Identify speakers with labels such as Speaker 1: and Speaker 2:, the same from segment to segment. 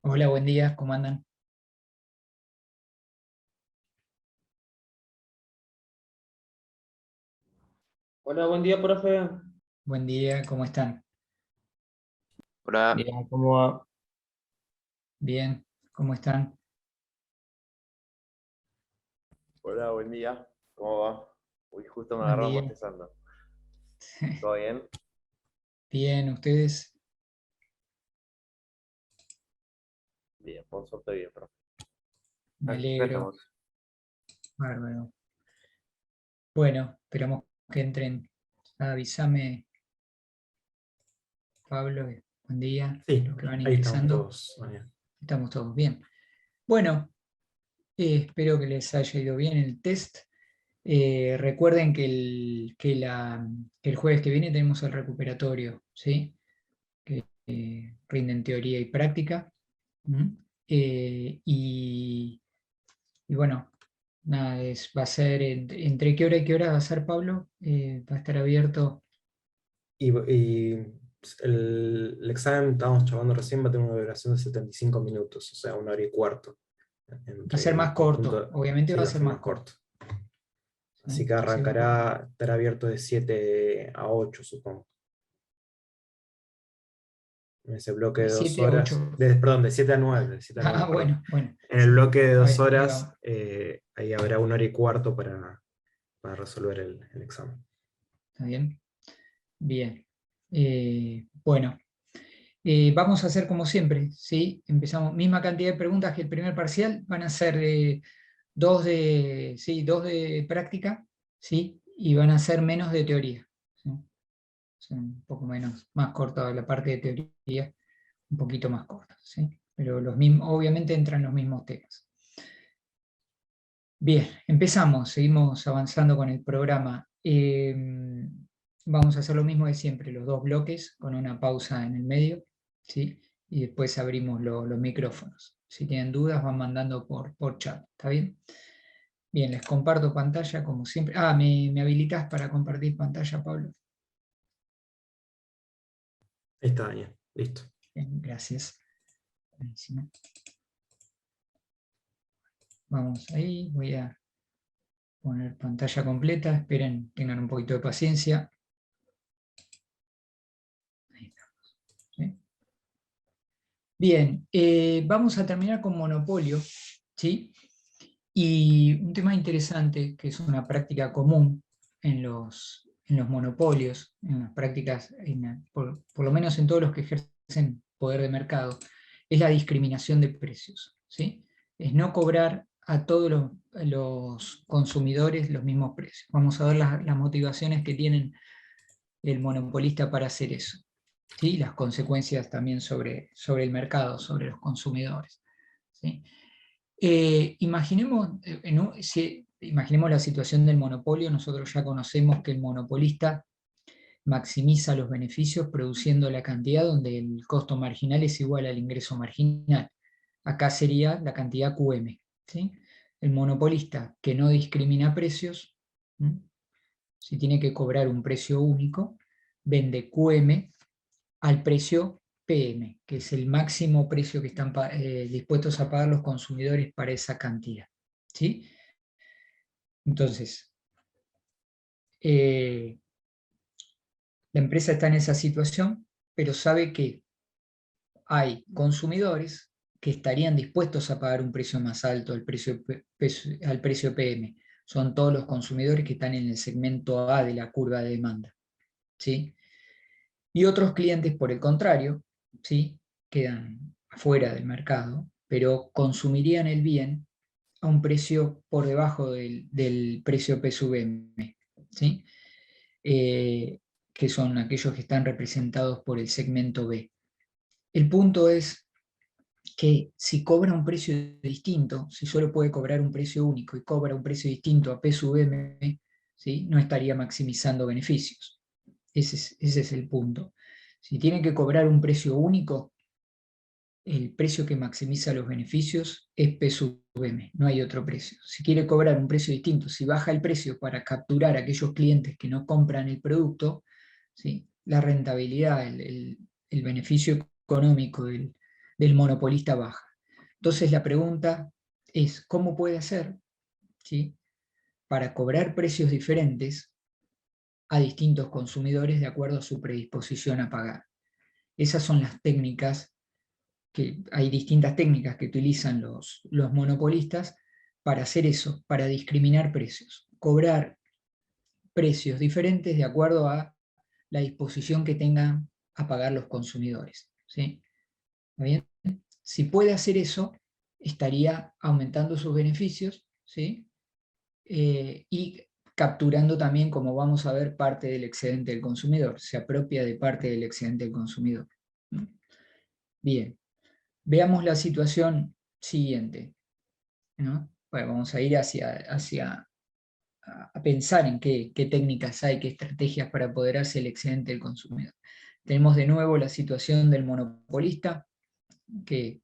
Speaker 1: Hola, buen día, ¿cómo andan?
Speaker 2: Hola, buen día, profe.
Speaker 1: Buen día, ¿cómo están?
Speaker 3: Hola,
Speaker 2: Bien, ¿cómo va?
Speaker 1: Bien, ¿cómo están?
Speaker 3: hola, buen día. ¿Cómo va? Uy, justo me
Speaker 1: Buen
Speaker 3: agarran
Speaker 1: día.
Speaker 3: bostezando. ¿Todo bien?
Speaker 1: Bien, ¿ustedes?
Speaker 3: Bien, por suerte bien, profe.
Speaker 1: Me
Speaker 3: Acá
Speaker 1: alegro,
Speaker 3: estamos.
Speaker 1: bárbaro. Bueno, esperamos que entren. Avísame, Pablo, buen día,
Speaker 4: Sí,
Speaker 1: los que van
Speaker 4: ahí estamos
Speaker 1: ingresando.
Speaker 4: todos, María.
Speaker 1: Estamos todos bien. Bueno, espero que les haya ido bien el test. Recuerden que el jueves que viene tenemos el recuperatorio, ¿sí? Que rinden teoría y práctica. ¿Mm? Y bueno, nada, va a ser entre qué hora y qué hora va a ser, Pablo. Va a estar abierto.
Speaker 4: Y el examen, estábamos charlando recién, va a tener una duración de 75 minutos, o sea, 1 hora y cuarto.
Speaker 1: Va a ser
Speaker 4: Entre el
Speaker 1: más corto,
Speaker 4: conjunto,
Speaker 1: obviamente
Speaker 4: sí,
Speaker 1: va a
Speaker 4: va a
Speaker 1: ser
Speaker 4: ser
Speaker 1: más
Speaker 4: más
Speaker 1: corto.
Speaker 4: corto. Así
Speaker 1: ¿Sí?
Speaker 4: que
Speaker 1: Sí, un poco.
Speaker 4: estará abierto de 7 a 8, supongo. En ese bloque
Speaker 1: De
Speaker 4: de dos
Speaker 1: 7 a
Speaker 4: horas,
Speaker 1: 8.
Speaker 4: perdón, de 7 a 9, de 7 a 9,
Speaker 1: Ah,
Speaker 4: perdón.
Speaker 1: bueno, bueno.
Speaker 4: En el bloque de dos
Speaker 1: Ahí
Speaker 4: horas,
Speaker 1: vamos.
Speaker 4: ahí habrá 1 hora y cuarto para resolver el examen.
Speaker 1: ¿Está bien? Bien. Bueno, vamos a hacer como siempre, ¿sí? Empezamos, misma cantidad de preguntas que el primer parcial, van a ser dos de práctica, ¿sí? Y van a ser menos de teoría, ¿sí? Son un poco menos, más corta la parte de teoría, un poquito más corta, ¿sí? Pero los mismos, obviamente entran los mismos temas. Bien, empezamos, seguimos avanzando con el programa. Vamos a hacer lo mismo de siempre, los dos bloques, con una pausa en el medio, ¿sí? Y después abrimos los micrófonos. Si tienen dudas, van mandando por chat, ¿está bien? Bien, les comparto pantalla como siempre. Ah, ¿me habilitas para compartir pantalla, Pablo?
Speaker 4: Ahí está, Daniel, listo.
Speaker 1: Bien, gracias. Buenísimo. Vamos ahí, voy a poner pantalla completa, esperen, tengan un poquito de paciencia. Ahí estamos, ¿sí? Bien, vamos a terminar con monopolio, ¿sí? Y un tema interesante, que es una práctica común en los monopolios, en las prácticas, por lo menos en todos los que ejercen poder de mercado, es la discriminación de precios, ¿sí? Es no cobrar a todos los consumidores los mismos precios. Vamos a ver las motivaciones que tienen el monopolista para hacer eso, ¿sí? Las consecuencias también sobre el mercado, sobre los consumidores, ¿sí? Imaginemos la situación del monopolio. Nosotros ya conocemos que el monopolista maximiza los beneficios produciendo la cantidad donde el costo marginal es igual al ingreso marginal. Acá sería la cantidad QM, ¿sí? El monopolista que no discrimina precios, ¿sí? Si tiene que cobrar un precio único, vende QM al precio PM, que es el máximo precio que están dispuestos a pagar los consumidores para esa cantidad, ¿sí? Entonces, eh, la empresa está en esa situación, pero sabe que hay consumidores que estarían dispuestos a pagar un precio más alto al precio PM. Son todos los consumidores que están en el segmento A de la curva de demanda, ¿sí? Y otros clientes, por el contrario, ¿sí? Quedan afuera del mercado, pero consumirían el bien a un precio por debajo del precio P sub M, ¿sí? Eh, que son aquellos que están representados por el segmento B. El punto es que si cobra un precio distinto, si solo puede cobrar un precio único y cobra un precio distinto a P sub M, ¿sí? No estaría maximizando beneficios. Ese es el punto. Si tiene que cobrar un precio único, el precio que maximiza los beneficios es P sub M, no hay otro precio. Si quiere cobrar un precio distinto, si baja el precio para capturar a aquellos clientes que no compran el producto, ¿sí? La rentabilidad, el beneficio económico del del monopolista baja. Entonces la pregunta es, ¿cómo puede hacer, ¿sí?, para cobrar precios diferentes a distintos consumidores de acuerdo a su predisposición a pagar? Esas son las técnicas, que hay distintas técnicas que utilizan los monopolistas para hacer eso, para discriminar precios, cobrar precios diferentes de acuerdo a la disposición que tengan a pagar los consumidores, ¿sí? ¿Está bien? Si puede hacer eso, estaría aumentando sus beneficios, ¿sí? Y capturando también, como vamos a ver, parte del excedente del consumidor, se apropia de parte del excedente del consumidor. Bien, veamos la situación siguiente, ¿no? Bueno, vamos a ir a pensar en qué técnicas hay, qué estrategias para apoderarse del excedente del consumidor. Tenemos de nuevo la situación del monopolista, que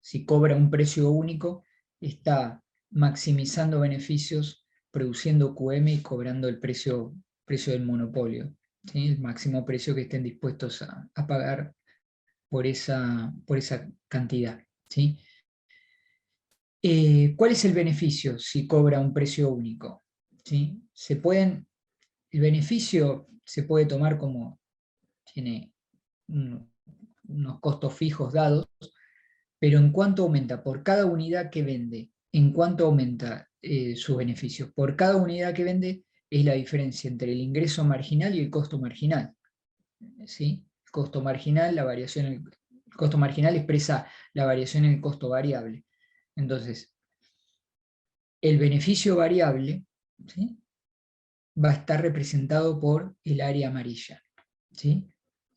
Speaker 1: si cobra un precio único, está maximizando beneficios, produciendo QM y cobrando el precio del monopolio, ¿sí?, el máximo precio que estén dispuestos a pagar por esa cantidad, ¿sí? ¿Cuál es el beneficio si cobra un precio único? ¿Sí? El beneficio se puede tomar como tiene unos costos fijos dados, pero ¿en cuánto aumenta? Por cada unidad que vende, ¿en cuánto aumenta su beneficio? Por cada unidad que vende es la diferencia entre el ingreso marginal y el costo marginal, ¿sí? El costo marginal, el costo marginal expresa la variación en el costo variable. Entonces, el beneficio variable, ¿sí?, va a estar representado por el área amarilla, ¿sí?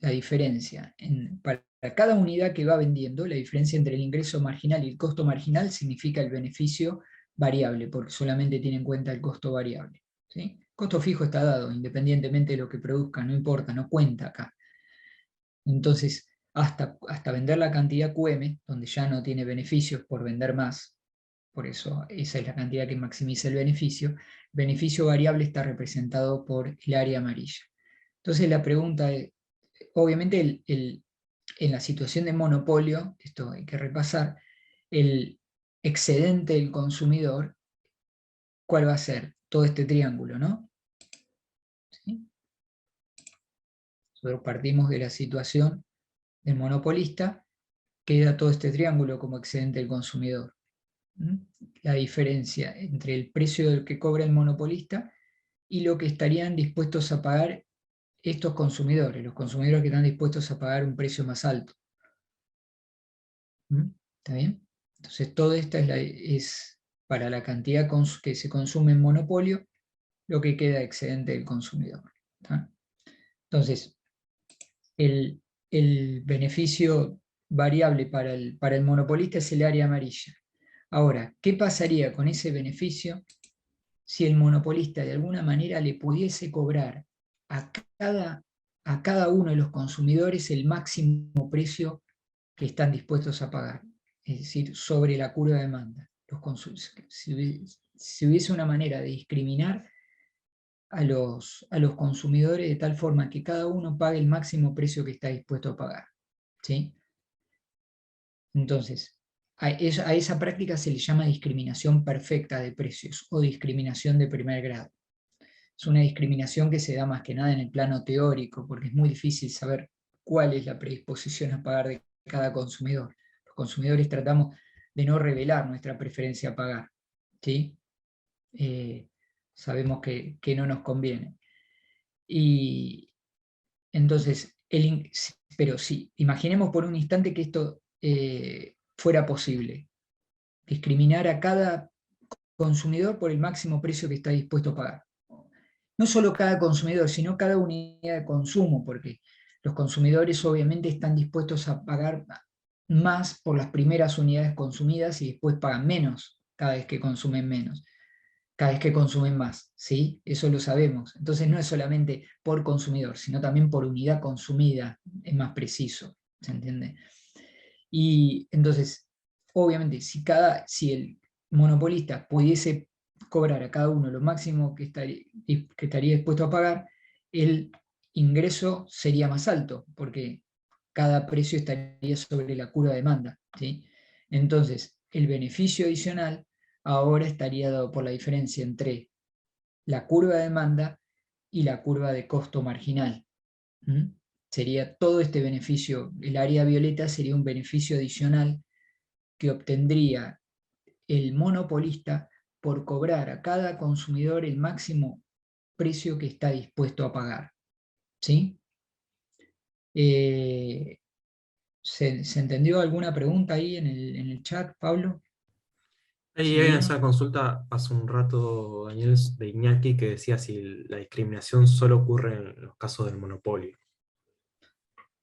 Speaker 1: La diferencia para cada unidad que va vendiendo, la diferencia entre el ingreso marginal y el costo marginal significa el beneficio variable, porque solamente tiene en cuenta el costo variable, ¿sí? El costo fijo está dado, independientemente de lo que produzca, no importa, no cuenta acá. Entonces, hasta vender la cantidad QM, donde ya no tiene beneficios por vender más, por eso esa es la cantidad que maximiza el beneficio variable está representado por el área amarilla. Entonces la pregunta es, obviamente en la situación de monopolio, esto hay que repasar, el excedente del consumidor, ¿cuál va a ser? Todo este triángulo, ¿no? ¿Sí? Nosotros partimos de la situación del monopolista, queda todo este triángulo como excedente del consumidor. La diferencia entre el precio del que cobra el monopolista y lo que estarían dispuestos a pagar estos consumidores, los consumidores que están dispuestos a pagar un precio más alto. ¿Está bien? Entonces todo esto es para la cantidad que se consume en monopolio, lo que queda excedente del consumidor. ¿Está? Entonces, el beneficio variable para el monopolista es el área amarilla. Ahora, ¿qué pasaría con ese beneficio si el monopolista de alguna manera le pudiese cobrar a cada uno de los consumidores el máximo precio que están dispuestos a pagar? Es decir, sobre la curva de demanda. Si hubiese una manera de discriminar a los consumidores de tal forma que cada uno pague el máximo precio que está dispuesto a pagar, ¿sí? Entonces, a esa práctica se le llama discriminación perfecta de precios o discriminación de primer grado. Es una discriminación que se da más que nada en el plano teórico, porque es muy difícil saber cuál es la predisposición a pagar de cada consumidor. Los consumidores tratamos de no revelar nuestra preferencia a pagar, ¿sí? Sabemos que no nos conviene. Y entonces, pero sí, imaginemos por un instante que esto fuera posible. Discriminar a cada consumidor por el máximo precio que está dispuesto a pagar. No solo cada consumidor, sino cada unidad de consumo, porque los consumidores obviamente están dispuestos a pagar más por las primeras unidades consumidas y después pagan menos cada vez que consumen menos, cada vez que consumen más, ¿sí? Eso lo sabemos. Entonces no es solamente por consumidor, sino también por unidad consumida, es más preciso, ¿se entiende? Y entonces, obviamente, si el monopolista pudiese cobrar a cada uno lo máximo que estaría dispuesto a pagar, el ingreso sería más alto, porque cada precio estaría sobre la curva de demanda, ¿sí? Entonces, el beneficio adicional ahora estaría dado por la diferencia entre la curva de demanda y la curva de costo marginal. ¿Mm? Sería todo este beneficio, el área violeta sería un beneficio adicional que obtendría el monopolista por cobrar a cada consumidor el máximo precio que está dispuesto a pagar. ¿Sí? ¿Se entendió alguna pregunta ahí en el chat, Pablo?
Speaker 4: Ahí
Speaker 1: ¿Sí
Speaker 4: hay
Speaker 1: bien?
Speaker 4: esa consulta hace un rato, Daniel, de Iñaki, que decía si la discriminación solo ocurre en los casos del monopolio.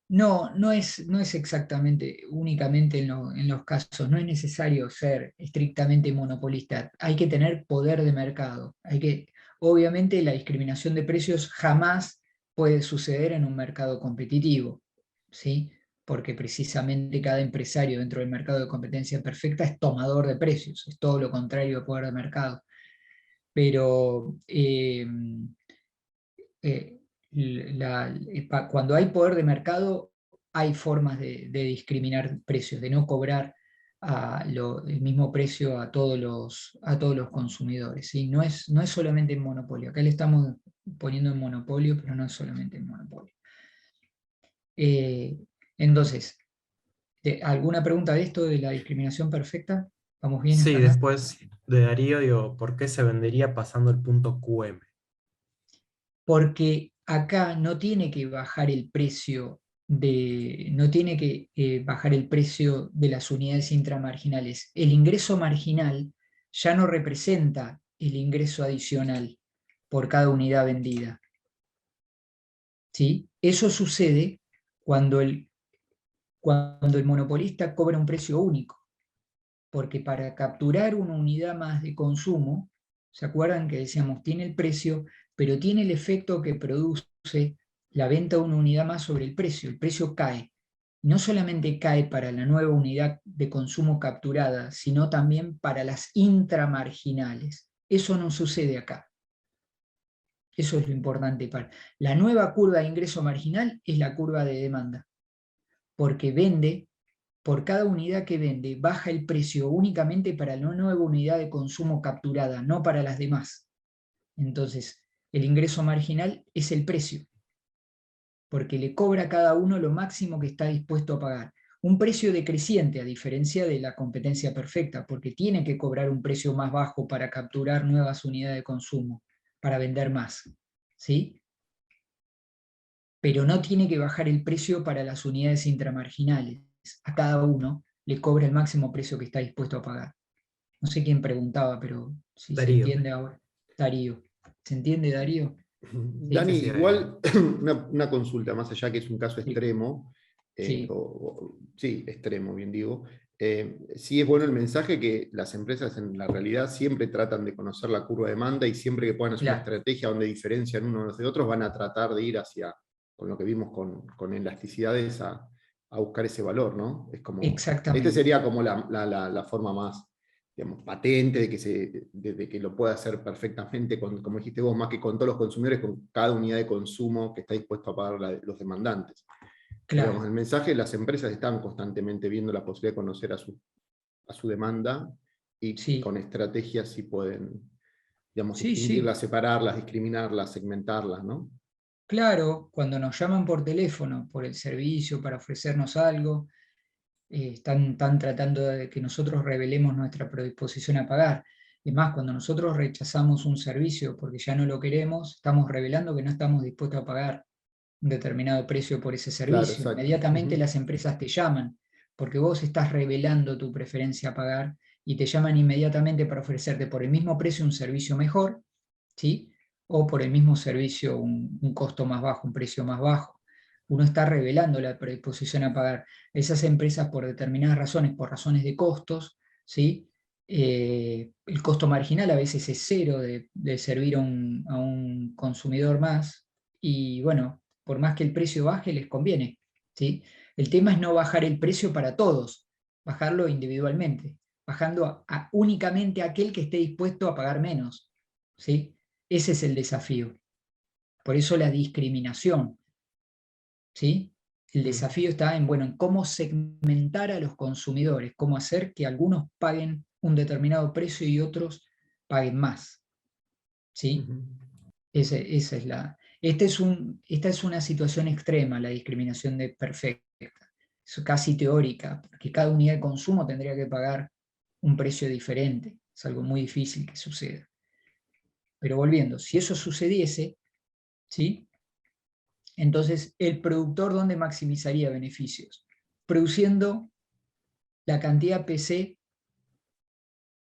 Speaker 1: No, no es exactamente, únicamente en los casos, no es necesario ser estrictamente monopolista, hay que tener poder de mercado, obviamente la discriminación de precios jamás puede suceder en un mercado competitivo, ¿sí? Porque precisamente cada empresario dentro del mercado de competencia perfecta es tomador de precios, es todo lo contrario de poder de mercado. Pero eh, cuando hay poder de mercado, hay formas de discriminar precios, de no cobrar el mismo precio a todos los consumidores. ¿Sí? No es solamente en monopolio. Acá le estamos poniendo en monopolio, pero no es solamente en monopolio. Entonces, ¿alguna pregunta de esto de la discriminación perfecta? ¿Vamos bien
Speaker 4: Sí,
Speaker 1: hasta acá?
Speaker 4: después de Darío, digo, ¿por qué se vendería pasando el punto QM?
Speaker 1: Porque acá no tiene que bajar el precio no tiene que bajar el precio de las unidades intramarginales. El ingreso marginal ya no representa el ingreso adicional por cada unidad vendida. ¿Sí? Eso sucede cuando el monopolista cobra un precio único, porque para capturar una unidad más de consumo, ¿se acuerdan que decíamos, tiene el precio, pero tiene el efecto que produce la venta de una unidad más sobre el precio cae. No solamente cae para la nueva unidad de consumo capturada, sino también para las intramarginales. Eso no sucede acá. Eso es lo importante. La nueva curva de ingreso marginal es la curva de demanda, porque vende, por cada unidad que vende, baja el precio únicamente para la nueva unidad de consumo capturada, no para las demás. Entonces, el ingreso marginal es el precio, porque le cobra a cada uno lo máximo que está dispuesto a pagar. Un precio decreciente, a diferencia de la competencia perfecta, porque tiene que cobrar un precio más bajo para capturar nuevas unidades de consumo, para vender más. ¿Sí? Pero no tiene que bajar el precio para las unidades intramarginales. A cada uno le cobra el máximo precio que está dispuesto a pagar. No sé quién preguntaba, pero si se
Speaker 4: Darío.
Speaker 1: entiende ahora. Darío. ¿Se entiende, Darío? Sí.
Speaker 3: Dani,
Speaker 4: Sí,
Speaker 3: igual una consulta, más allá que es un caso
Speaker 1: Sí.
Speaker 3: extremo,
Speaker 1: Sí.
Speaker 3: sí, extremo, bien digo. Sí es bueno el mensaje que las empresas en la realidad siempre tratan de conocer la curva de demanda y siempre que puedan hacer una
Speaker 1: Claro.
Speaker 3: estrategia donde diferencian unos de otros, van a tratar de ir hacia, con lo que vimos con elasticidades, a buscar ese valor, ¿no? Es como, este
Speaker 1: Exactamente.
Speaker 3: sería como la forma más, digamos, patente de que lo pueda hacer perfectamente, como dijiste vos, más que con todos los consumidores, con cada unidad de consumo que está dispuesto a pagar los demandantes. Pero digamos,
Speaker 1: Claro.
Speaker 3: el mensaje, las empresas están constantemente viendo la posibilidad de conocer a su demanda y
Speaker 1: Sí.
Speaker 3: con estrategias sí pueden, digamos,
Speaker 1: Sí, sí.
Speaker 3: distinguirlas, separarlas, discriminarlas, segmentarlas, ¿no?
Speaker 1: Claro, cuando nos llaman por teléfono, por el servicio, para ofrecernos algo, están tratando de que nosotros revelemos nuestra predisposición a pagar. Es más, cuando nosotros rechazamos un servicio porque ya no lo queremos, estamos revelando que no estamos dispuestos a pagar un determinado precio por ese
Speaker 3: Claro,
Speaker 1: servicio.
Speaker 3: exacto.
Speaker 1: Inmediatamente las empresas te llaman, porque vos estás revelando tu preferencia a pagar y te llaman inmediatamente para ofrecerte por el mismo precio un servicio mejor, ¿sí? O por el mismo servicio un costo más bajo, un precio más bajo. Uno está revelando la predisposición a pagar. Esas empresas, por determinadas razones, por razones de costos, ¿sí? El costo marginal a veces es cero de servir a un consumidor más, y bueno, por más que el precio baje, les conviene, ¿sí? El tema es no bajar el precio para todos, bajarlo individualmente, bajando únicamente a aquel que esté dispuesto a pagar menos, ¿sí? Ese es el desafío. Por eso la discriminación, ¿sí? El desafío está en, bueno, en cómo segmentar a los consumidores, cómo hacer que algunos paguen un determinado precio y otros paguen más. ¿Sí? Esa es esta es una situación extrema, la discriminación de perfecta. Es casi teórica, porque cada unidad de consumo tendría que pagar un precio diferente. Es algo muy difícil que suceda. Pero volviendo, si eso sucediese, ¿sí? Entonces el productor, ¿dónde maximizaría beneficios? Produciendo la cantidad PC,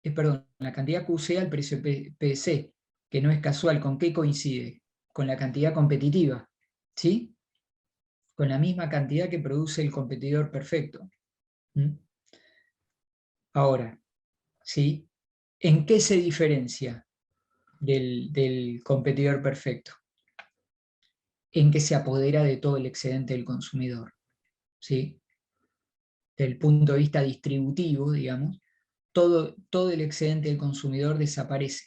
Speaker 1: la cantidad QC al precio PC, que no es casual. ¿Con qué coincide? Con la cantidad competitiva, ¿sí? Con la misma cantidad que produce el competidor perfecto. Ahora, ¿sí? ¿En qué se diferencia del competidor perfecto? En que se apodera de todo el excedente del consumidor, ¿sí? Desde el punto de vista distributivo, digamos, todo el excedente del consumidor desaparece.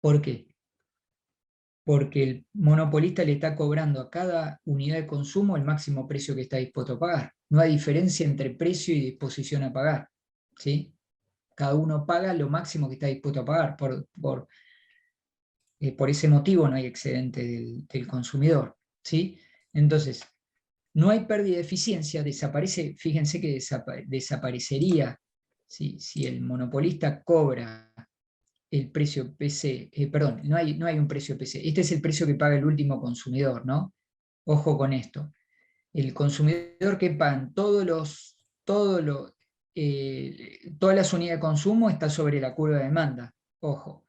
Speaker 1: ¿Por qué? Porque el monopolista le está cobrando a cada unidad de consumo el máximo precio que está dispuesto a pagar. No hay diferencia entre precio y disposición a pagar, ¿sí? Cada uno paga lo máximo que está dispuesto a pagar. Por ese motivo no hay excedente del consumidor, ¿sí? Entonces, no hay pérdida de eficiencia, desaparece, fíjense que desaparecería, ¿sí? Si el monopolista cobra el precio PC, perdón, no hay un precio PC, este es el precio que paga el último consumidor, ¿no? Ojo con esto. El consumidor que pagan todas las unidades de consumo está sobre la curva de demanda, ojo.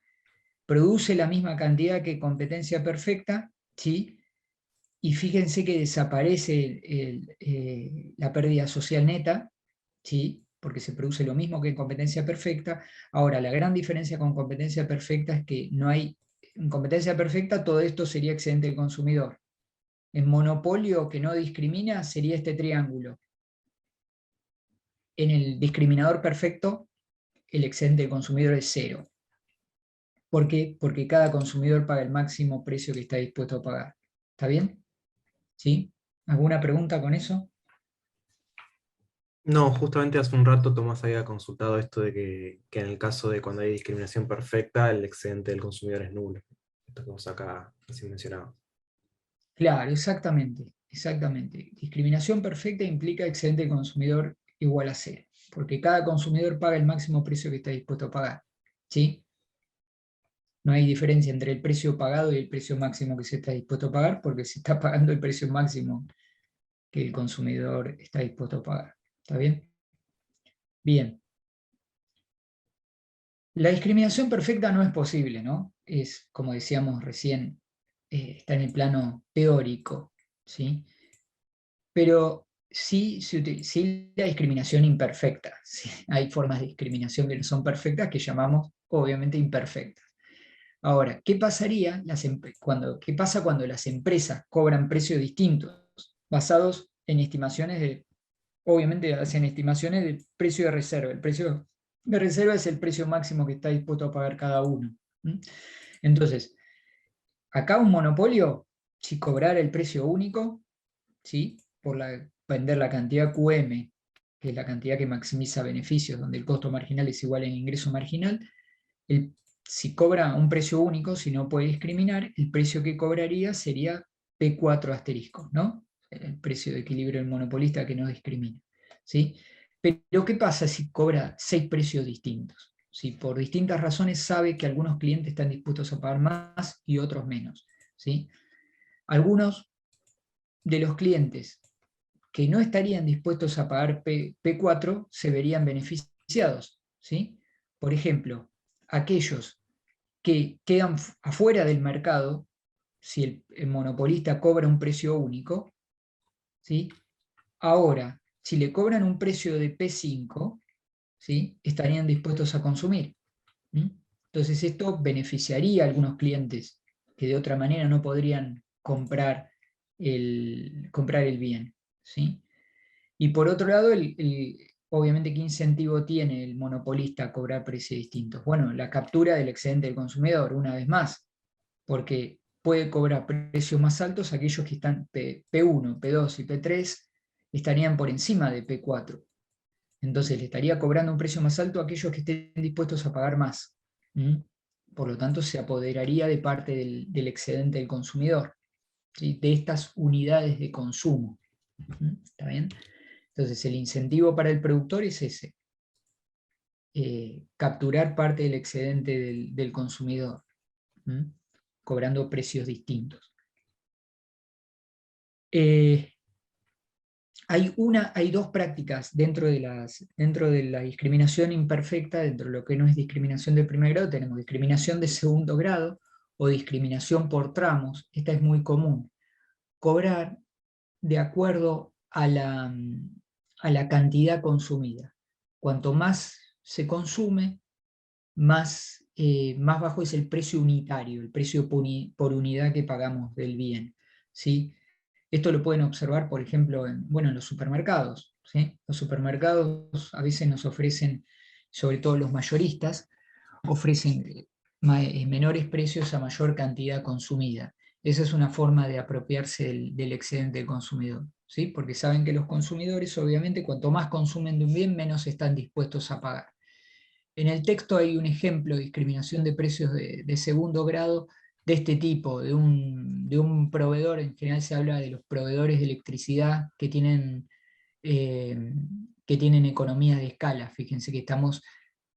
Speaker 1: Produce la misma cantidad que competencia perfecta, ¿sí? Y fíjense que desaparece la pérdida social neta, ¿sí? Porque se produce lo mismo que en competencia perfecta. Ahora, la gran diferencia con competencia perfecta es que no hay, en competencia perfecta todo esto sería excedente del consumidor. En monopolio que no discrimina sería este triángulo. En el discriminador perfecto, el excedente del consumidor es cero. ¿Por qué? Porque cada consumidor paga el máximo precio que está dispuesto a pagar. ¿Está bien? ¿Sí? ¿Alguna pregunta con eso?
Speaker 4: No, justamente hace un rato Tomás había consultado esto de que en el caso de cuando hay discriminación perfecta, el excedente del consumidor es nulo. Esto que vos acá así mencionaba.
Speaker 1: Claro, exactamente, exactamente. Discriminación perfecta implica excedente del consumidor igual a cero, porque cada consumidor paga el máximo precio que está dispuesto a pagar, ¿sí? No hay diferencia entre el precio pagado y el precio máximo que se está dispuesto a pagar, porque se está pagando el precio máximo que el consumidor está dispuesto a pagar. ¿Está bien? Bien. La discriminación perfecta no es posible, ¿no? Es, como decíamos recién, está en el plano teórico, ¿sí? Pero sí, sí la discriminación imperfecta. ¿Sí? Hay formas de discriminación que no son perfectas que llamamos obviamente imperfectas. Ahora, ¿qué pasaría qué pasa cuando las empresas cobran precios distintos basados en estimaciones obviamente hacen estimaciones del precio de reserva? El precio de reserva es el precio máximo que está dispuesto a pagar cada uno. Entonces, acá un monopolio, si cobrara el precio único, ¿sí? Vender la cantidad QM, que es la cantidad que maximiza beneficios, donde el costo marginal es igual al ingreso marginal, si cobra un precio único, si no puede discriminar, el precio que cobraría sería P4 asterisco, ¿no? El precio de equilibrio del monopolista que no discrimina, ¿sí? Pero ¿qué pasa si cobra 6 precios distintos? Si por distintas razones sabe que algunos clientes están dispuestos a pagar más y otros menos, ¿sí? Algunos de los clientes que no estarían dispuestos a pagar P4 se verían beneficiados, ¿sí? Por ejemplo, aquellos que quedan afuera del mercado, si el monopolista cobra un precio único, ¿sí? Ahora, si le cobran un precio de P5, ¿sí? Estarían dispuestos a consumir. Entonces esto beneficiaría a algunos clientes que de otra manera no podrían comprar el bien, ¿sí? Y por otro lado, obviamente, ¿qué incentivo tiene el monopolista a cobrar precios distintos? Bueno, la captura del excedente del consumidor, una vez más, porque puede cobrar precios más altos aquellos que están P1, P2 y P3 estarían por encima de P4. Entonces le estaría cobrando un precio más alto a aquellos que estén dispuestos a pagar más. Por lo tanto, se apoderaría de parte del excedente del consumidor, ¿sí? De estas unidades de consumo. ¿Está bien? Entonces el incentivo para el productor es ese. Capturar parte del excedente del consumidor, cobrando precios distintos. Hay dos prácticas dentro de la discriminación imperfecta, dentro de lo que no es discriminación de primer grado, tenemos discriminación de segundo grado o discriminación por tramos. Esta es muy común. Cobrar de acuerdo a la cantidad consumida. Cuanto más se consume, más bajo es el precio unitario, el precio por unidad que pagamos del bien, ¿sí? Esto lo pueden observar, por ejemplo, en los supermercados, ¿sí? Los supermercados a veces nos ofrecen, sobre todo los mayoristas, ofrecen menores precios a mayor cantidad consumida. Esa es una forma de apropiarse del excedente del consumidor, ¿sí? Porque saben que los consumidores, obviamente, cuanto más consumen de un bien, menos están dispuestos a pagar. En el texto hay un ejemplo de discriminación de precios de segundo grado de este tipo, de un proveedor. En general se habla de los proveedores de electricidad que tienen economías de escala. Fíjense que estamos,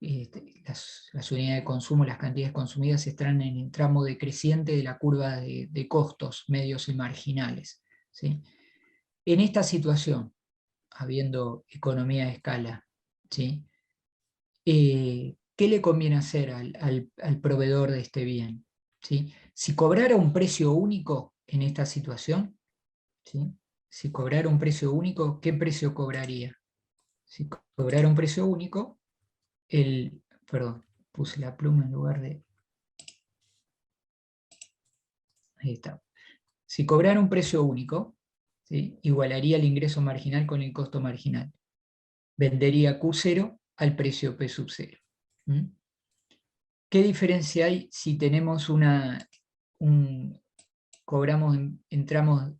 Speaker 1: las unidades de consumo, las cantidades consumidas están en el tramo decreciente de la curva de costos medios y marginales, ¿sí? En esta situación, habiendo economía de escala, ¿sí? ¿Qué le conviene hacer al proveedor de este bien? ¿Sí? Si cobrara un precio único en esta situación, ¿sí? Si cobrara un precio único, ¿qué precio cobraría? Si cobrara un precio único, perdón, puse la pluma en lugar de... Ahí está. Si cobrara un precio único, ¿sí? Igualaría el ingreso marginal con el costo marginal. Vendería Q0 al precio P sub 0. ¿Qué diferencia hay si tenemos cobramos, entramos,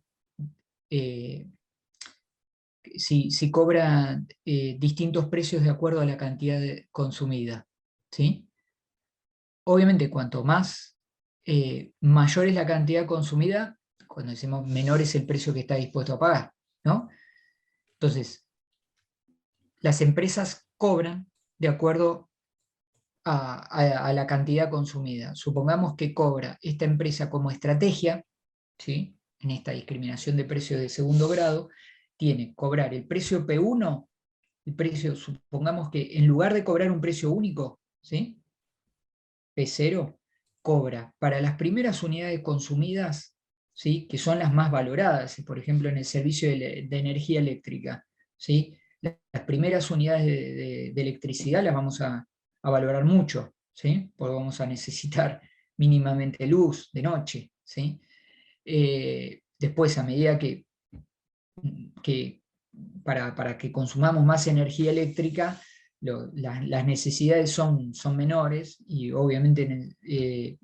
Speaker 1: si cobra distintos precios de acuerdo a la cantidad consumida? ¿Sí? Obviamente, cuanto más mayor es la cantidad consumida, cuando decimos menor es el precio que está dispuesto a pagar, ¿no? Entonces, las empresas cobran de acuerdo a la cantidad consumida. Supongamos que cobra esta empresa como estrategia, ¿sí? En esta discriminación de precios de segundo grado, tiene cobrar el precio P1, supongamos que en lugar de cobrar un precio único, ¿sí? P0, cobra para las primeras unidades consumidas, ¿sí? Que son las más valoradas, por ejemplo en el servicio de energía eléctrica, ¿sí? Las primeras unidades de electricidad las vamos a valorar mucho, ¿sí? Porque vamos a necesitar mínimamente luz de noche, ¿sí? Después, a medida que para que consumamos más energía eléctrica, las necesidades son menores y obviamente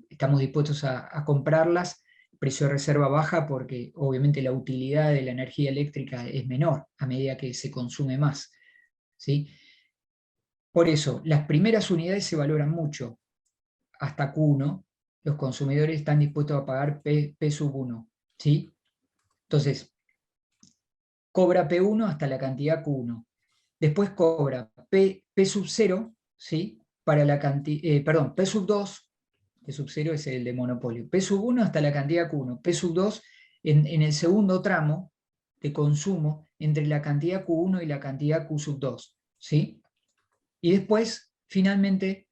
Speaker 1: estamos dispuestos a comprarlas, precio de reserva baja, porque obviamente la utilidad de la energía eléctrica es menor a medida que se consume más, ¿sí? Por eso, las primeras unidades se valoran mucho, hasta Q1, los consumidores están dispuestos a pagar P sub 1, ¿sí? Entonces, cobra P1 hasta la cantidad Q1. Después cobra P sub 0, ¿sí? Para la cantidad, perdón, P sub 2, P sub 0 es el de monopolio, P sub 1 hasta la cantidad Q1, P sub 2 en el segundo tramo de consumo entre la cantidad Q1 y la cantidad Q sub 2, ¿sí? Y después, finalmente,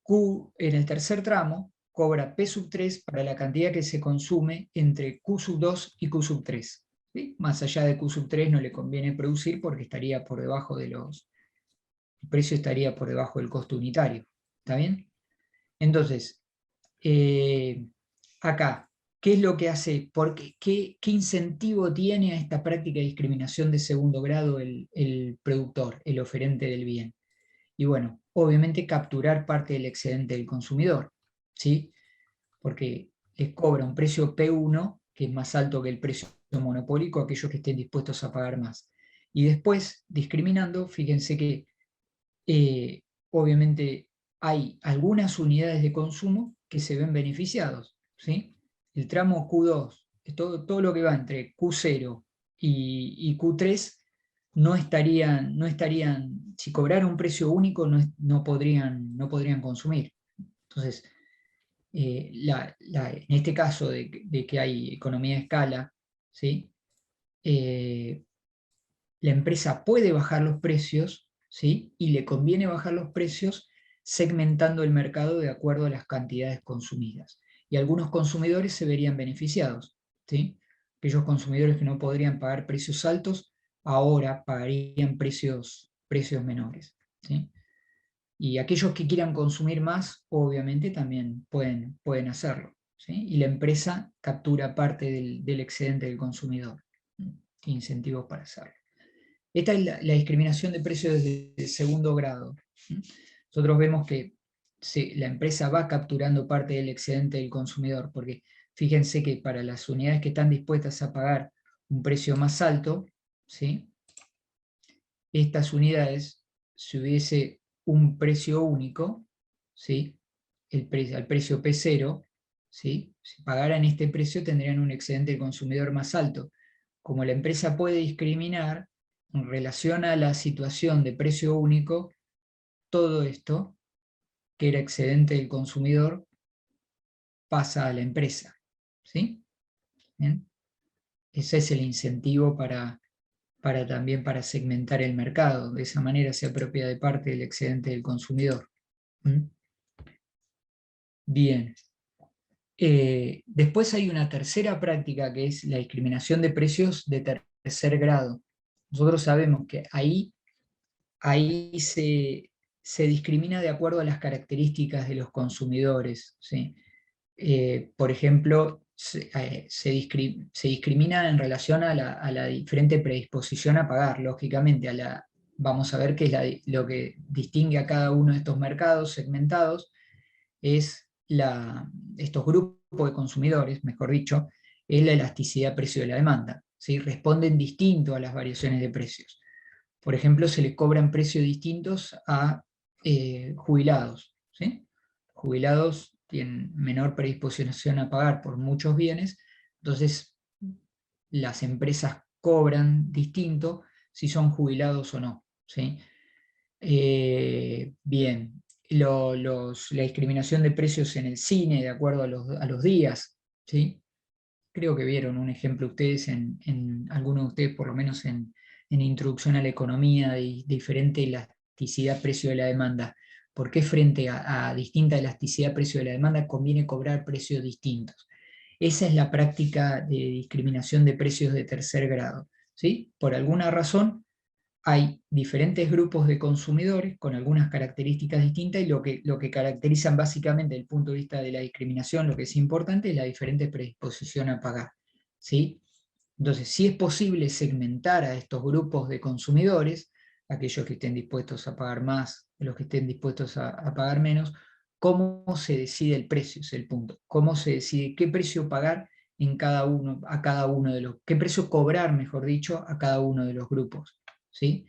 Speaker 1: Q en el tercer tramo cobra P sub 3 para la cantidad que se consume entre Q sub 2 y Q sub 3. ¿Sí? Más allá de Q sub 3 no le conviene producir porque estaría por debajo el precio estaría por debajo del costo unitario. ¿Está bien? Entonces, acá, ¿qué es lo que hace? ¿Qué incentivo tiene a esta práctica de discriminación de segundo grado el productor, el oferente del bien? Y bueno, obviamente capturar parte del excedente del consumidor, ¿sí? Porque les cobra un precio P1 que es más alto que el precio monopólico a aquellos que estén dispuestos a pagar más. Y después, discriminando, fíjense que obviamente hay algunas unidades de consumo que se ven beneficiados, ¿sí? El tramo Q2, todo lo que va entre Q0 y Q3 no estarían, si cobrara un precio único, no podrían consumir. Entonces, en este caso de que hay economía de escala, ¿sí? La empresa puede bajar los precios, ¿sí? Y le conviene bajar los precios segmentando el mercado de acuerdo a las cantidades consumidas. Y algunos consumidores se verían beneficiados, ¿sí? Aquellos consumidores que no podrían pagar precios altos, ahora pagarían precios menores, ¿sí? Y aquellos que quieran consumir más, obviamente también pueden hacerlo, ¿sí? Y la empresa captura parte del excedente del consumidor. Tiene incentivos para hacerlo. Esta es la discriminación de precios de segundo grado. Nosotros vemos que la empresa va capturando parte del excedente del consumidor, porque fíjense que para las unidades que están dispuestas a pagar un precio más alto, ¿sí? Estas unidades, si hubiese un precio único, ¿sí? Al precio P0, ¿sí? Si pagaran este precio tendrían un excedente del consumidor más alto. Como la empresa puede discriminar en relación a la situación de precio único, todo esto, que era excedente del consumidor, pasa a la empresa, ¿sí? ¿Bien? Ese es el incentivo también para segmentar el mercado. De esa manera se apropia de parte del excedente del consumidor. Bien. Después hay una tercera práctica que es la discriminación de precios de tercer grado. Nosotros sabemos que ahí se discrimina de acuerdo a las características de los consumidores, ¿sí? Por ejemplo, se discrimina en relación a la diferente predisposición a pagar, lógicamente. Vamos a ver qué es lo que distingue a cada uno de estos mercados segmentados, es estos grupos de consumidores, mejor dicho, es la elasticidad precio de la demanda, ¿sí? Responden distinto a las variaciones de precios. Por ejemplo, se le cobran precios distintos a jubilados, ¿sí? Jubilados tienen menor predisposición a pagar por muchos bienes, entonces las empresas cobran distinto si son jubilados o no, ¿sí? Bien, la discriminación de precios en el cine de acuerdo a los días, ¿sí? Creo que vieron un ejemplo ustedes, algunos de ustedes por lo menos en Introducción a la Economía, de diferente elasticidad precio de la demanda. ¿Por qué frente a distinta elasticidad precio de la demanda conviene cobrar precios distintos? Esa es la práctica de discriminación de precios de tercer grado, ¿sí? Por alguna razón hay diferentes grupos de consumidores con algunas características distintas, y lo que caracterizan básicamente desde el punto de vista de la discriminación, lo que es importante es la diferente predisposición a pagar, ¿sí? Entonces, si es posible segmentar a estos grupos de consumidores, aquellos que estén dispuestos a pagar más, los que estén dispuestos a pagar menos, ¿cómo se decide el precio? Es el punto. ¿Cómo se decide qué precio pagar a cada uno de qué precio cobrar, mejor dicho, a cada uno de los grupos? ¿Sí?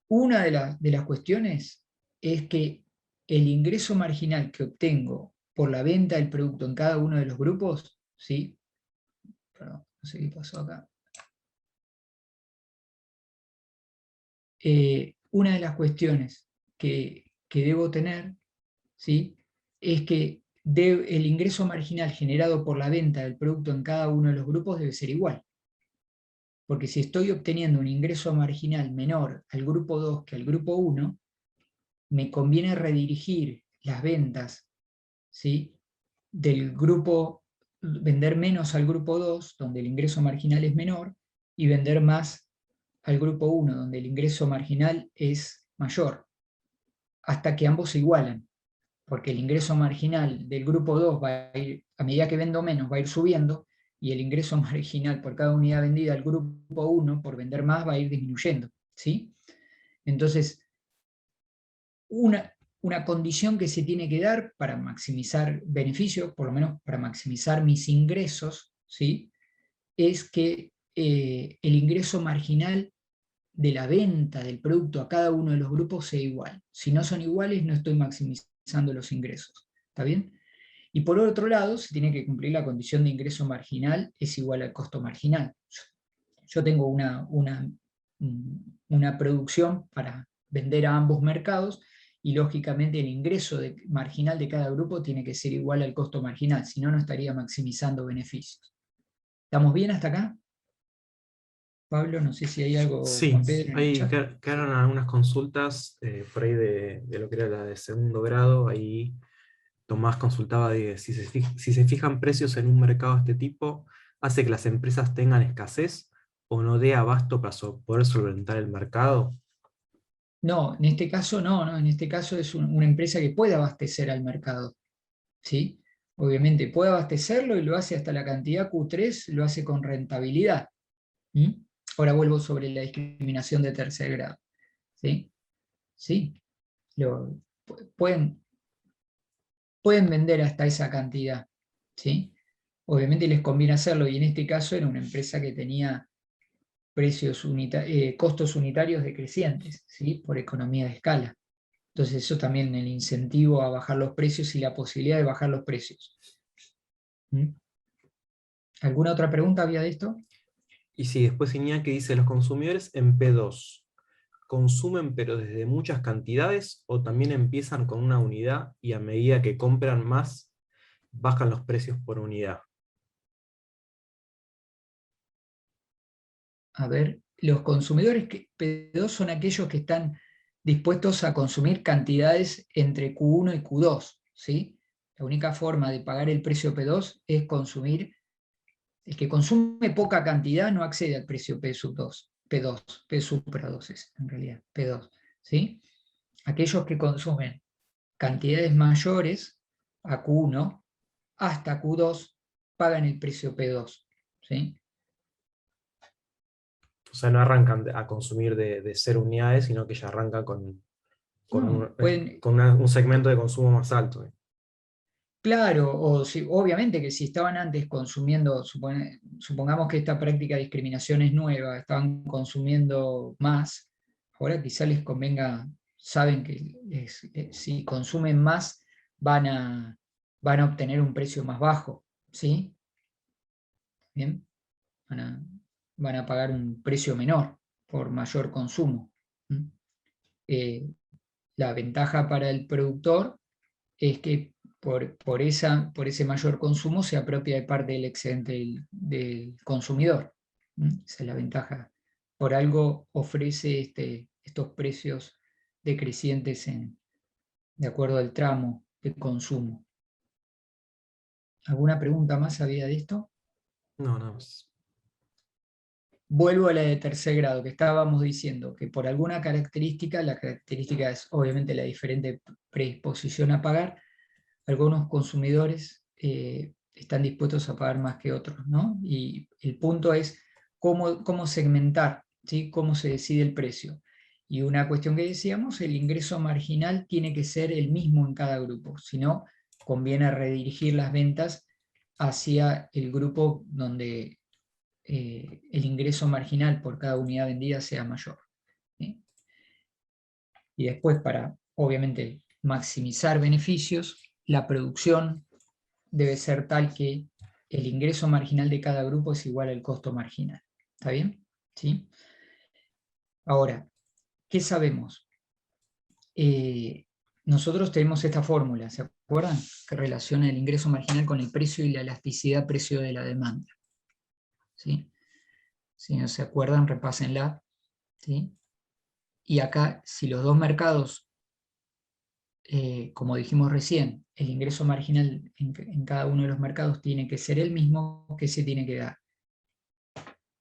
Speaker 1: Una de las cuestiones es que el ingreso marginal que obtengo por la venta del producto en cada uno de los grupos, ¿sí? Perdón, no sé qué pasó acá. Una de las cuestiones que debo tener, ¿sí? Es que el ingreso marginal generado por la venta del producto en cada uno de los grupos debe ser igual. Porque si estoy obteniendo un ingreso marginal menor al grupo 2 que al grupo 1, me conviene redirigir las ventas, ¿sí? Del grupo, vender menos al grupo 2, donde el ingreso marginal es menor, y vender más al grupo 1, donde el ingreso marginal es mayor, hasta que ambos se igualan, porque el ingreso marginal del grupo 2 va a ir, a medida que vendo menos, va a ir subiendo, y el ingreso marginal por cada unidad vendida al grupo 1, por vender más, va a ir disminuyendo, ¿sí? Entonces, una condición que se tiene que dar para maximizar beneficios, por lo menos para maximizar mis ingresos, ¿sí? es que el ingreso marginal de la venta del producto a cada uno de los grupos sea igual. Si no son iguales, no estoy maximizando los ingresos. ¿Está bien? Y por otro lado, se tiene que cumplir la condición de ingreso marginal es igual al costo marginal. Yo tengo una producción para vender a ambos mercados y lógicamente el ingreso marginal de cada grupo tiene que ser igual al costo marginal, si no, no estaría maximizando beneficios. ¿Estamos bien hasta acá? Pablo, no sé si hay algo,
Speaker 4: Sí,
Speaker 1: Juan Pedro, en el
Speaker 4: ahí
Speaker 1: chat.
Speaker 4: quedaron algunas consultas por ahí de lo que era la de segundo grado. Ahí Tomás consultaba de si se fijan precios en un mercado de este tipo, ¿hace que las empresas tengan escasez o no dé abasto para poder solventar el mercado?
Speaker 1: No, en este caso no, en este caso es una empresa que puede abastecer al mercado, ¿sí? Obviamente puede abastecerlo y lo hace hasta la cantidad Q3, lo hace con rentabilidad. ¿Mm? Ahora vuelvo sobre la discriminación de tercer grado, ¿sí? Sí, pueden vender hasta esa cantidad, ¿sí? Obviamente les conviene hacerlo, y en este caso era una empresa que tenía costos unitarios decrecientes, ¿sí? Por economía de escala. Entonces eso también el incentivo a bajar los precios y la posibilidad de bajar los precios. ¿Mm? ¿Alguna otra pregunta había de esto?
Speaker 4: Y sí, después Iñaki dice, los consumidores en P2, ¿consumen pero desde muchas cantidades o también empiezan con una unidad y a medida que compran más, bajan los precios por unidad?
Speaker 1: A ver, los consumidores P2 son aquellos que están dispuestos a consumir cantidades entre Q1 y Q2, ¿sí? La única forma de pagar el precio P2 es consumir. El que consume poca cantidad no accede al precio P sub 2, P2, P supra 2 es en realidad, P2, ¿sí? Aquellos que consumen cantidades mayores a Q1 hasta Q2 pagan el precio P2, ¿sí?
Speaker 4: O sea, no arrancan a consumir de 0 unidades, sino que ya arrancan con
Speaker 1: No, pueden,
Speaker 4: un segmento de consumo más alto.
Speaker 1: claro, o si, obviamente que si estaban antes consumiendo, supongamos que esta práctica de discriminación es nueva, estaban consumiendo más, ahora quizá les convenga, saben que si consumen más van a obtener un precio más bajo, ¿sí? Bien, van a, van a pagar un precio menor por mayor consumo. ¿Mm? Eh, la ventaja para el productor es que por ese mayor consumo se apropia de parte del excedente del consumidor. Esa es la ventaja. Por algo ofrece estos precios decrecientes de acuerdo al tramo de consumo. ¿Alguna pregunta más había de esto?
Speaker 4: No, nada más.
Speaker 1: Vuelvo a la de tercer grado, que estábamos diciendo que por alguna característica, la característica es obviamente la diferente predisposición a pagar, algunos consumidores están dispuestos a pagar más que otros, ¿no? Y el punto es cómo segmentar, ¿sí? Cómo se decide el precio. Y una cuestión que decíamos, el ingreso marginal tiene que ser el mismo en cada grupo, si no, conviene redirigir las ventas hacia el grupo donde el ingreso marginal por cada unidad vendida sea mayor, ¿sí? Y después, para obviamente maximizar beneficios, la producción debe ser tal que el ingreso marginal de cada grupo es igual al costo marginal. ¿Está bien? ¿Sí? Ahora, ¿qué sabemos? Nosotros tenemos esta fórmula, ¿se acuerdan? Que relaciona el ingreso marginal con el precio y la elasticidad precio de la demanda. ¿Sí? Si no se acuerdan, repásenla. ¿Sí? Y acá, si los dos mercados, como dijimos recién, el ingreso marginal en cada uno de los mercados tiene que ser el mismo, ¿qué se tiene que dar?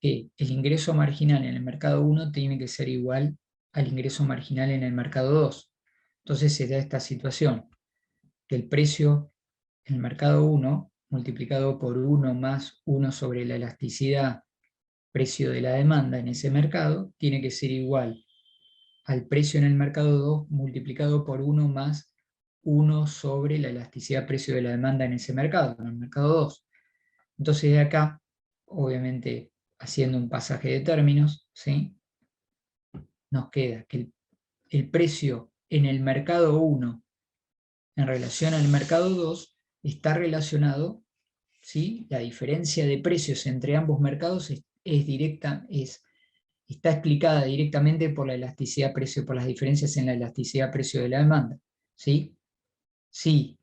Speaker 1: Que el ingreso marginal en el mercado 1 tiene que ser igual al ingreso marginal en el mercado 2. Entonces se da esta situación, que el precio en el mercado 1 multiplicado por 1 más 1 sobre la elasticidad precio de la demanda en ese mercado tiene que ser igual al precio en el mercado 2 multiplicado por 1 más 1 sobre la elasticidad precio de la demanda en ese mercado, en el mercado 2. Entonces de acá, obviamente haciendo un pasaje de términos, ¿sí? Nos queda que el precio en el mercado 1 en relación al mercado 2 está relacionado, ¿sí? La diferencia de precios entre ambos mercados está explicada directamente por la elasticidad precio, por las diferencias en la elasticidad precio de la demanda, ¿sí? Sí.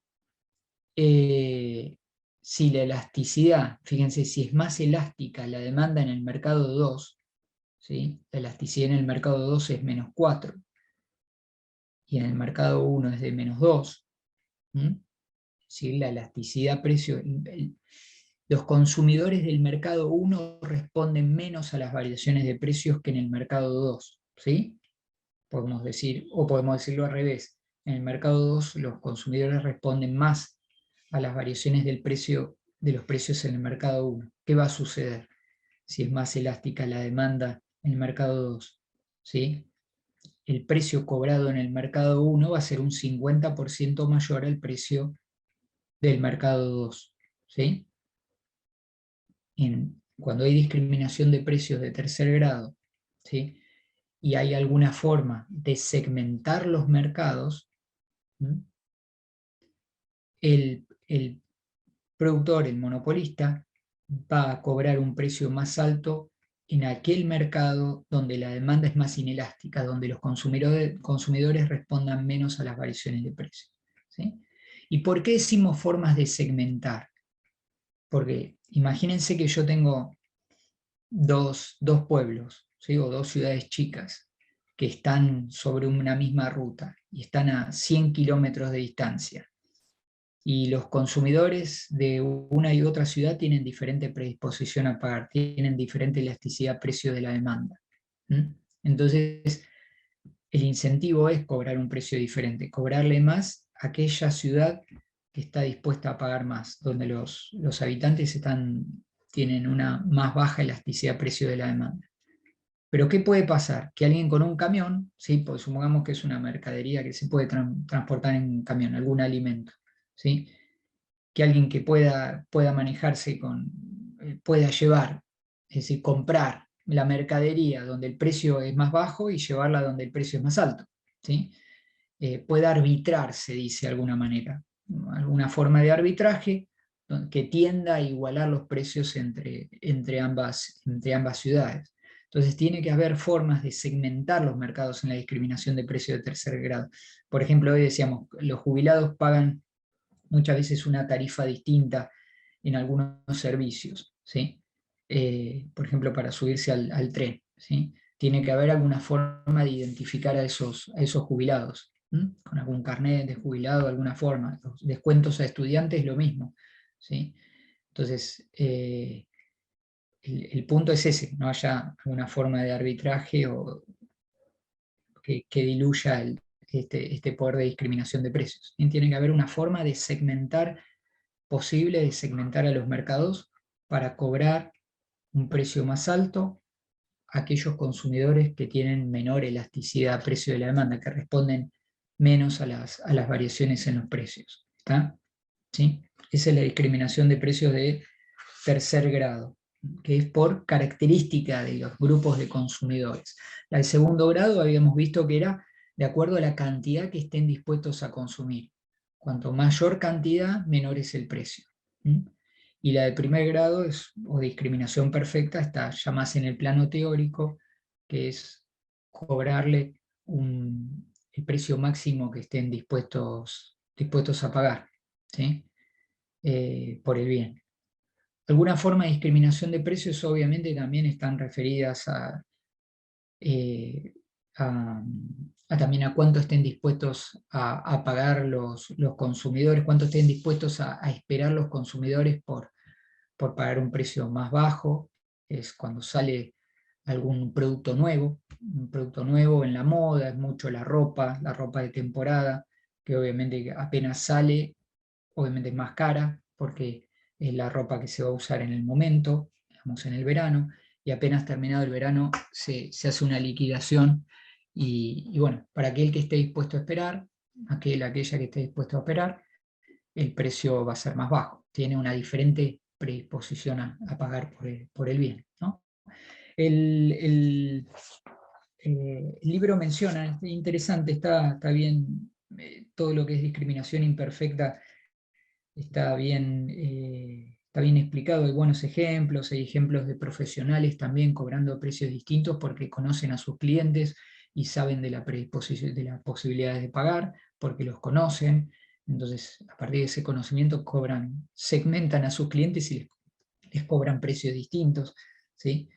Speaker 1: Si la elasticidad, fíjense, si es más elástica la demanda en el mercado 2, ¿sí? La elasticidad en el mercado 2 es -4, y en el mercado 1 es de -2, ¿sí? La elasticidad precio, los consumidores del mercado 1 responden menos a las variaciones de precios que en el mercado 2, ¿sí? Podemos decir, o podemos decirlo al revés, en el mercado 2 los consumidores responden más a las variaciones del precio, de los precios en el mercado 1. ¿Qué va a suceder si es más elástica la demanda en el mercado 2? ¿Sí? El precio cobrado en el mercado 1 va a ser un 50% mayor al precio del mercado 2. ¿Sí? Cuando hay discriminación de precios de tercer grado, ¿sí? Y hay alguna forma de segmentar los mercados, el productor, el monopolista, va a cobrar un precio más alto en aquel mercado donde la demanda es más inelástica, donde los consumidores respondan menos a las variaciones de precio, ¿sí? ¿Y por qué decimos formas de segmentar? Porque imagínense que yo tengo dos pueblos, ¿sí? O dos ciudades chicas que están sobre una misma ruta y están a 100 kilómetros de distancia. Y los consumidores de una y otra ciudad tienen diferente predisposición a pagar, tienen diferente elasticidad precio de la demanda. Entonces, el incentivo es cobrar un precio diferente, cobrarle más a aquella ciudad que está dispuesta a pagar más, donde los habitantes tienen una más baja elasticidad precio de la demanda. Pero ¿qué puede pasar? Que alguien con un camión, ¿sí? Pues supongamos que es una mercadería que se puede transportar en un camión, algún alimento, ¿sí? Que alguien que pueda manejarse pueda llevar, es decir, comprar la mercadería donde el precio es más bajo y llevarla donde el precio es más alto, ¿sí? Pueda arbitrar, se dice de alguna manera, alguna forma de arbitraje que tienda a igualar los precios entre ambas ciudades. Entonces tiene que haber formas de segmentar los mercados en la discriminación de precios de tercer grado. Por ejemplo, hoy decíamos, los jubilados pagan muchas veces una tarifa distinta en algunos servicios, ¿sí? Por ejemplo, para subirse al tren, ¿sí? Tiene que haber alguna forma de identificar a esos jubilados, con algún carnet de jubilado, alguna forma. Los descuentos a estudiantes, lo mismo, ¿sí? Entonces, el punto es ese, no haya alguna forma de arbitraje o que diluya este poder de discriminación de precios. Y tiene que haber una forma de segmentar, posible de segmentar a los mercados para cobrar un precio más alto a aquellos consumidores que tienen menor elasticidad a precio de la demanda, que responden menos a las variaciones en los precios. ¿Está? ¿Sí? Esa es la discriminación de precios de tercer grado, que es por característica de los grupos de consumidores. La del segundo grado habíamos visto que era de acuerdo a la cantidad que estén dispuestos a consumir. Cuanto mayor cantidad, menor es el precio. Y la de primer grado, o discriminación perfecta, está ya más en el plano teórico, que es cobrarle el precio máximo que estén dispuestos a pagar, ¿sí? Por el bien. Alguna forma de discriminación de precios obviamente también están referidas también a cuánto estén dispuestos a pagar los consumidores, cuánto estén dispuestos a esperar los consumidores por pagar un precio más bajo. Es cuando sale algún producto nuevo, un producto nuevo en la moda, es mucho la ropa de temporada, que obviamente apenas sale, obviamente es más cara, porque es la ropa que se va a usar en el momento, digamos en el verano, y apenas terminado el verano se hace una liquidación, y bueno, para aquel que esté dispuesto a esperar, aquella que esté dispuesto a esperar, el precio va a ser más bajo, tiene una diferente predisposición a pagar por el bien, ¿no? El libro menciona, es interesante, está bien, todo lo que es discriminación imperfecta está bien explicado, hay buenos ejemplos, hay ejemplos de profesionales también cobrando precios distintos porque conocen a sus clientes y saben de la predisposición, de las posibilidades de pagar, porque los conocen. Entonces, a partir de ese conocimiento segmentan a sus clientes y les cobran precios distintos, ¿sí?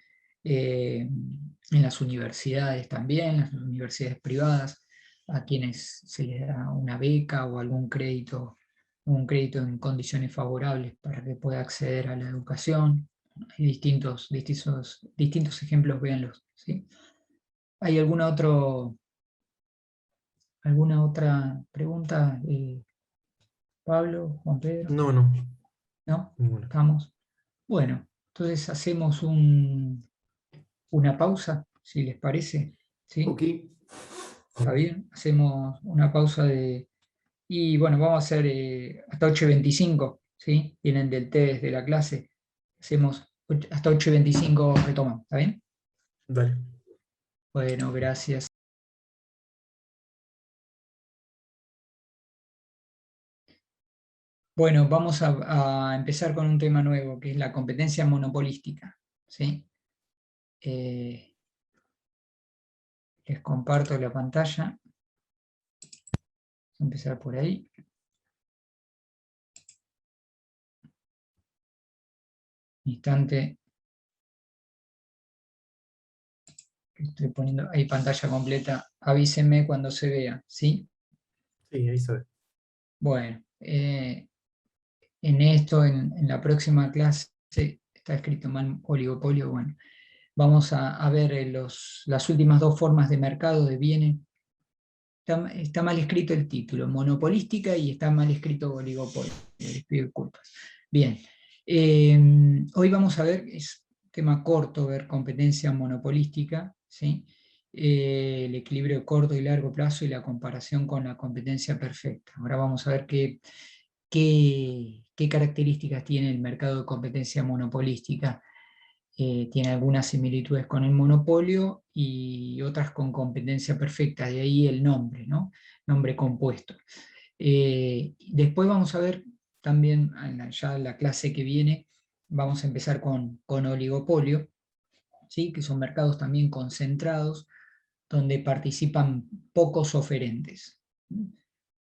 Speaker 1: En las universidades también, las universidades privadas, a quienes se les da una beca o algún crédito, un crédito en condiciones favorables para que pueda acceder a la educación. Hay distintos ejemplos, véanlos, ¿sí? ¿Hay alguna otra pregunta, Pablo, Juan Pedro?
Speaker 4: No, no.
Speaker 1: ¿No?
Speaker 4: Ninguna.
Speaker 1: ¿Estamos? Bueno, entonces hacemos una pausa, si les parece. ¿Sí?
Speaker 3: Ok.
Speaker 1: ¿Está bien? Hacemos una pausa y bueno, vamos a hacer hasta 8:25, ¿sí? Vienen del té desde la clase. Hacemos hasta 8:25 retomamos, ¿está bien?
Speaker 4: Dale.
Speaker 1: Bueno, gracias. Bueno, vamos a empezar con un tema nuevo, que es la competencia monopolística, ¿sí? Les comparto la pantalla. Vamos a empezar por ahí. Instante. Estoy poniendo ahí pantalla completa. Avísenme cuando se vea, ¿sí?
Speaker 4: Sí, ahí se ve.
Speaker 1: Bueno, en la próxima clase, está escrito mal oligopolio, bueno, vamos a ver las últimas dos formas de mercado de bienes. Está mal escrito el título, monopolística, y está mal escrito oligopolio. Les pido disculpas. Bien, hoy vamos a ver, es tema corto, ver competencia monopolística, ¿sí? El equilibrio de corto y largo plazo y la comparación con la competencia perfecta. Ahora vamos a ver qué características tiene el mercado de competencia monopolística. Tiene algunas similitudes con el monopolio y otras con competencia perfecta, de ahí el nombre, ¿no? Nombre compuesto. Después vamos a ver también, ya en la clase que viene, vamos a empezar con oligopolio, ¿sí? Que son mercados también concentrados, donde participan pocos oferentes,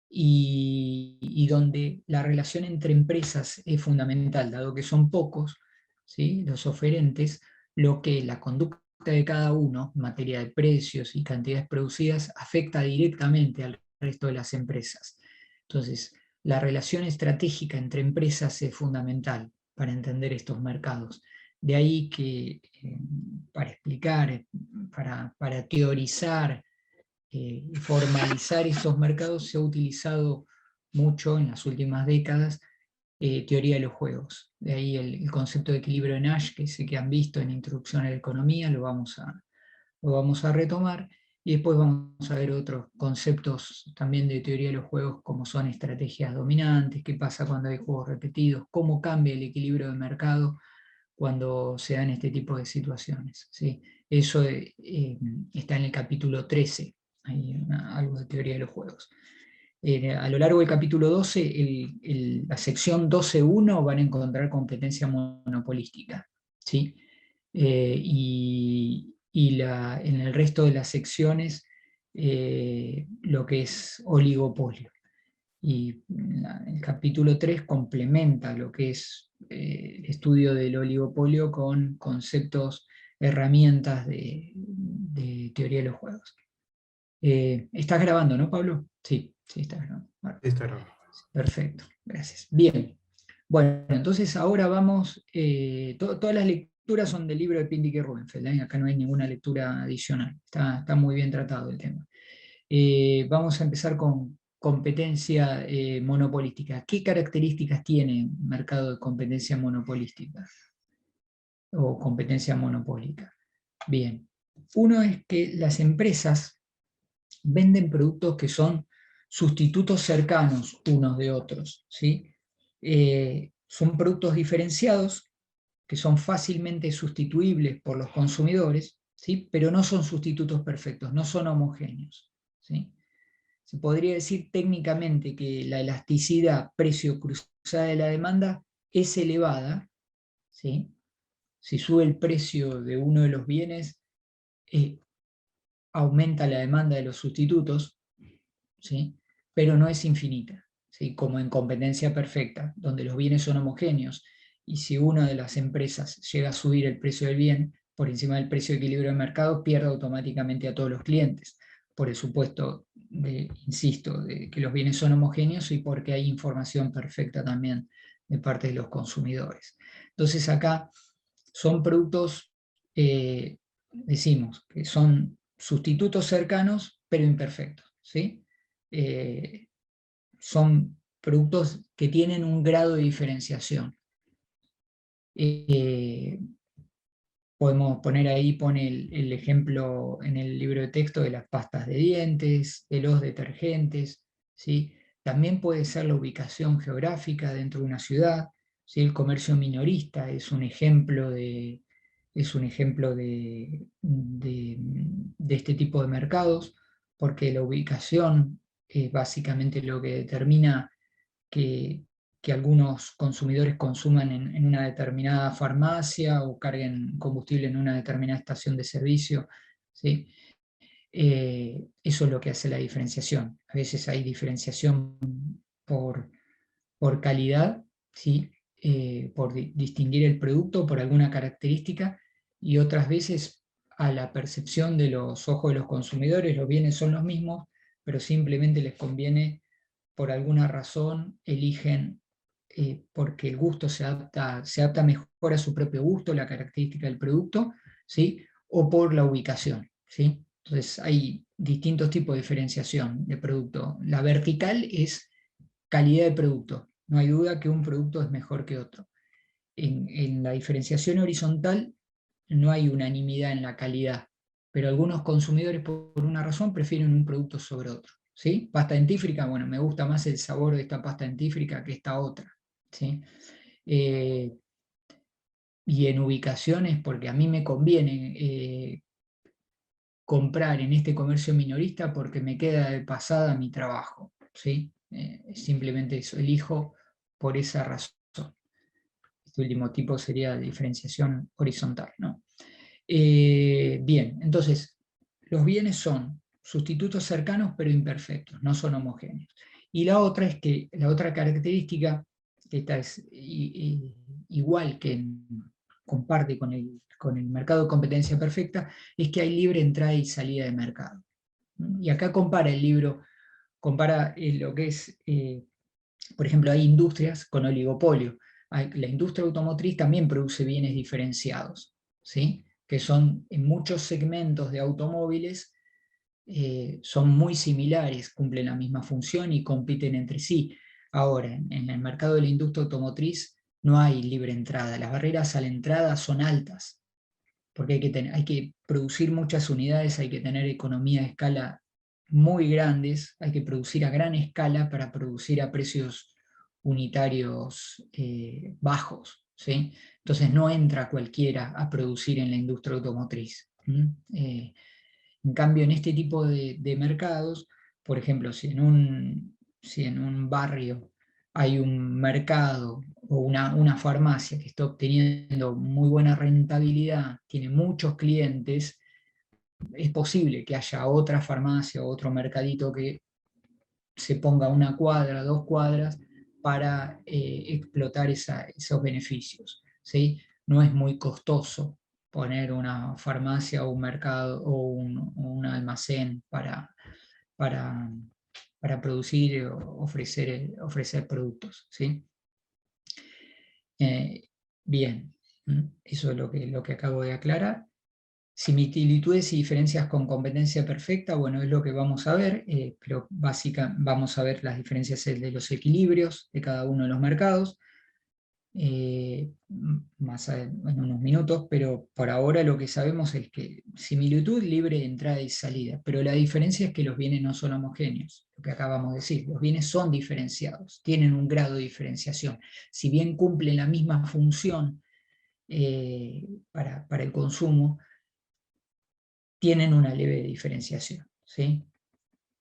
Speaker 1: y donde la relación entre empresas es fundamental, dado que son pocos, ¿sí? Los oferentes, lo que la conducta de cada uno en materia de precios y cantidades producidas afecta directamente al resto de las empresas. Entonces, la relación estratégica entre empresas es fundamental para entender estos mercados. De ahí que para explicar, para teorizar y formalizar esos mercados, se ha utilizado mucho en las últimas décadas teoría de los juegos. De ahí el concepto de equilibrio de Nash, que sé que han visto en Introducción a la Economía, lo vamos a retomar, y después vamos a ver otros conceptos también de teoría de los juegos, como son estrategias dominantes, qué pasa cuando hay juegos repetidos, cómo cambia el equilibrio de mercado cuando se dan este tipo de situaciones, ¿sí? Eso está en el capítulo 13, hay algo de teoría de los juegos. A lo largo del capítulo 12, la sección 12.1 van a encontrar competencia monopolística, ¿sí? En el resto de las secciones, lo que es oligopolio. Y el capítulo 3 complementa lo que es el estudio del oligopolio con conceptos, herramientas de teoría de los juegos. ¿Estás grabando, no, Pablo? Sí, estás grabando. Bueno,
Speaker 4: Sí, está grabado.
Speaker 1: perfecto, gracias. Bien, bueno, entonces ahora vamos, todas las lecturas son del libro de Pindyck y Rubenfeld, acá no hay ninguna lectura adicional, está muy bien tratado el tema. Vamos a empezar con competencia monopolística. ¿Qué características tiene un mercado de competencia monopolística o competencia monopólica? Bien, uno es que las empresas venden productos que son sustitutos cercanos unos de otros, ¿sí? son productos diferenciados que son fácilmente sustituibles por los consumidores, ¿sí? Pero no son sustitutos perfectos, no son homogéneos, ¿sí? Se podría decir técnicamente que la elasticidad precio cruzada de la demanda es elevada, ¿sí? Si sube el precio de uno de los bienes, aumenta la demanda de los sustitutos, ¿sí? Pero no es infinita, ¿sí? Como en competencia perfecta, donde los bienes son homogéneos, y si una de las empresas llega a subir el precio del bien por encima del precio de equilibrio de mercado, pierde automáticamente a todos los clientes, por el supuesto, insisto, de que los bienes son homogéneos y porque hay información perfecta también de parte de los consumidores. Entonces acá son productos, decimos, que son sustitutos cercanos pero imperfectos, ¿sí? Son productos que tienen un grado de diferenciación. Podemos poner ahí, pone el ejemplo en el libro de texto de las pastas de dientes, de los detergentes, ¿sí? También puede ser la ubicación geográfica dentro de una ciudad, ¿sí? El comercio minorista es un ejemplo de este tipo de mercados, porque la ubicación es básicamente lo que determina que algunos consumidores consuman en una determinada farmacia o carguen combustible en una determinada estación de servicio, ¿sí? Eso es lo que hace la diferenciación. A veces hay diferenciación por calidad, ¿sí? Por distinguir el producto por alguna característica, y otras veces a la percepción de los ojos de los consumidores los bienes son los mismos, pero simplemente les conviene, por alguna razón, eligen porque el gusto se adapta mejor a su propio gusto, la característica del producto, ¿sí? O por la ubicación, ¿sí? Entonces hay distintos tipos de diferenciación de producto. La vertical es calidad de producto. No hay duda que un producto es mejor que otro. En la diferenciación horizontal no hay unanimidad en la calidad, pero algunos consumidores por una razón prefieren un producto sobre otro, ¿sí? Pasta dentífrica, bueno, me gusta más el sabor de esta pasta dentífrica que esta otra, ¿sí? Y en ubicaciones, porque a mí me conviene comprar en este comercio minorista porque me queda de pasada mi trabajo, ¿sí? Simplemente eso, elijo por esa razón. Este último tipo sería diferenciación horizontal, ¿no? Bien, entonces, los bienes son sustitutos cercanos pero imperfectos, no son homogéneos. Y la otra es que, la otra característica, que esta es igual que comparte con el mercado de competencia perfecta, es que hay libre entrada y salida de mercado. Y acá compara el libro, compara lo que es, por ejemplo, hay industrias con oligopolio. La industria automotriz también produce bienes diferenciados, ¿sí? Que son en muchos segmentos de automóviles, son muy similares, cumplen la misma función y compiten entre sí. Ahora, en el mercado de la industria automotriz no hay libre entrada, las barreras a la entrada son altas, porque hay que producir muchas unidades, hay que tener economía de escala muy grandes, hay que producir a gran escala para producir a precios unitarios bajos, ¿sí? Entonces no entra cualquiera a producir en la industria automotriz. En cambio, en este tipo de mercados, por ejemplo, si en un barrio hay un mercado o una farmacia que está obteniendo muy buena rentabilidad, tiene muchos clientes, es posible que haya otra farmacia o otro mercadito que se ponga una cuadra, 2 cuadras, para explotar esos beneficios, ¿sí? No es muy costoso poner una farmacia o un mercado o un almacén para, producir o ofrecer productos, ¿sí? Bien, eso es lo que acabo de aclarar. Similitudes y diferencias con competencia perfecta, bueno, es lo que vamos a ver, pero vamos a ver las diferencias de los equilibrios de cada uno de los mercados. en unos minutos, pero por ahora lo que sabemos es que similitud libre de entrada y salida, pero la diferencia es que los bienes no son homogéneos, lo que acabamos de decir, los bienes son diferenciados, tienen un grado de diferenciación, si bien cumplen la misma función para el consumo, tienen una leve diferenciación, ¿sí?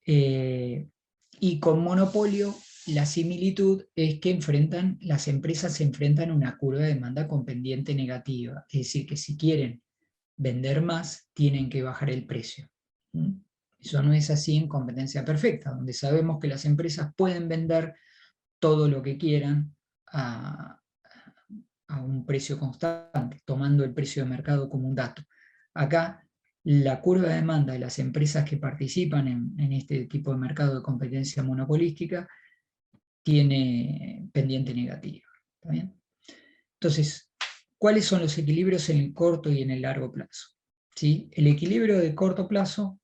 Speaker 1: Y con monopolio, la similitud es que las empresas se enfrentan a una curva de demanda con pendiente negativa, es decir, que si quieren vender más, tienen que bajar el precio. Eso no es así en competencia perfecta, donde sabemos que las empresas pueden vender todo lo que quieran a un precio constante, tomando el precio de mercado como un dato. Acá, la curva de demanda de las empresas que participan en este tipo de mercado de competencia monopolística tiene pendiente negativa. ¿Está bien? Entonces, ¿cuáles son los equilibrios en el corto y en el largo plazo? ¿Sí? El equilibrio de corto plazo,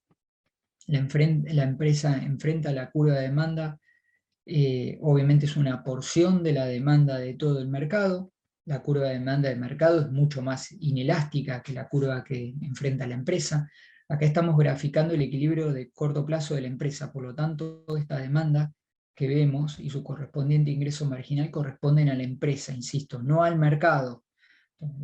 Speaker 1: la empresa enfrenta la curva de demanda, obviamente es una porción de la demanda de todo el mercado. La curva de demanda del mercado es mucho más inelástica que la curva que enfrenta la empresa. Acá estamos graficando el equilibrio de corto plazo de la empresa, por lo tanto, esta demanda que vemos y su correspondiente ingreso marginal corresponden a la empresa, insisto, no al mercado.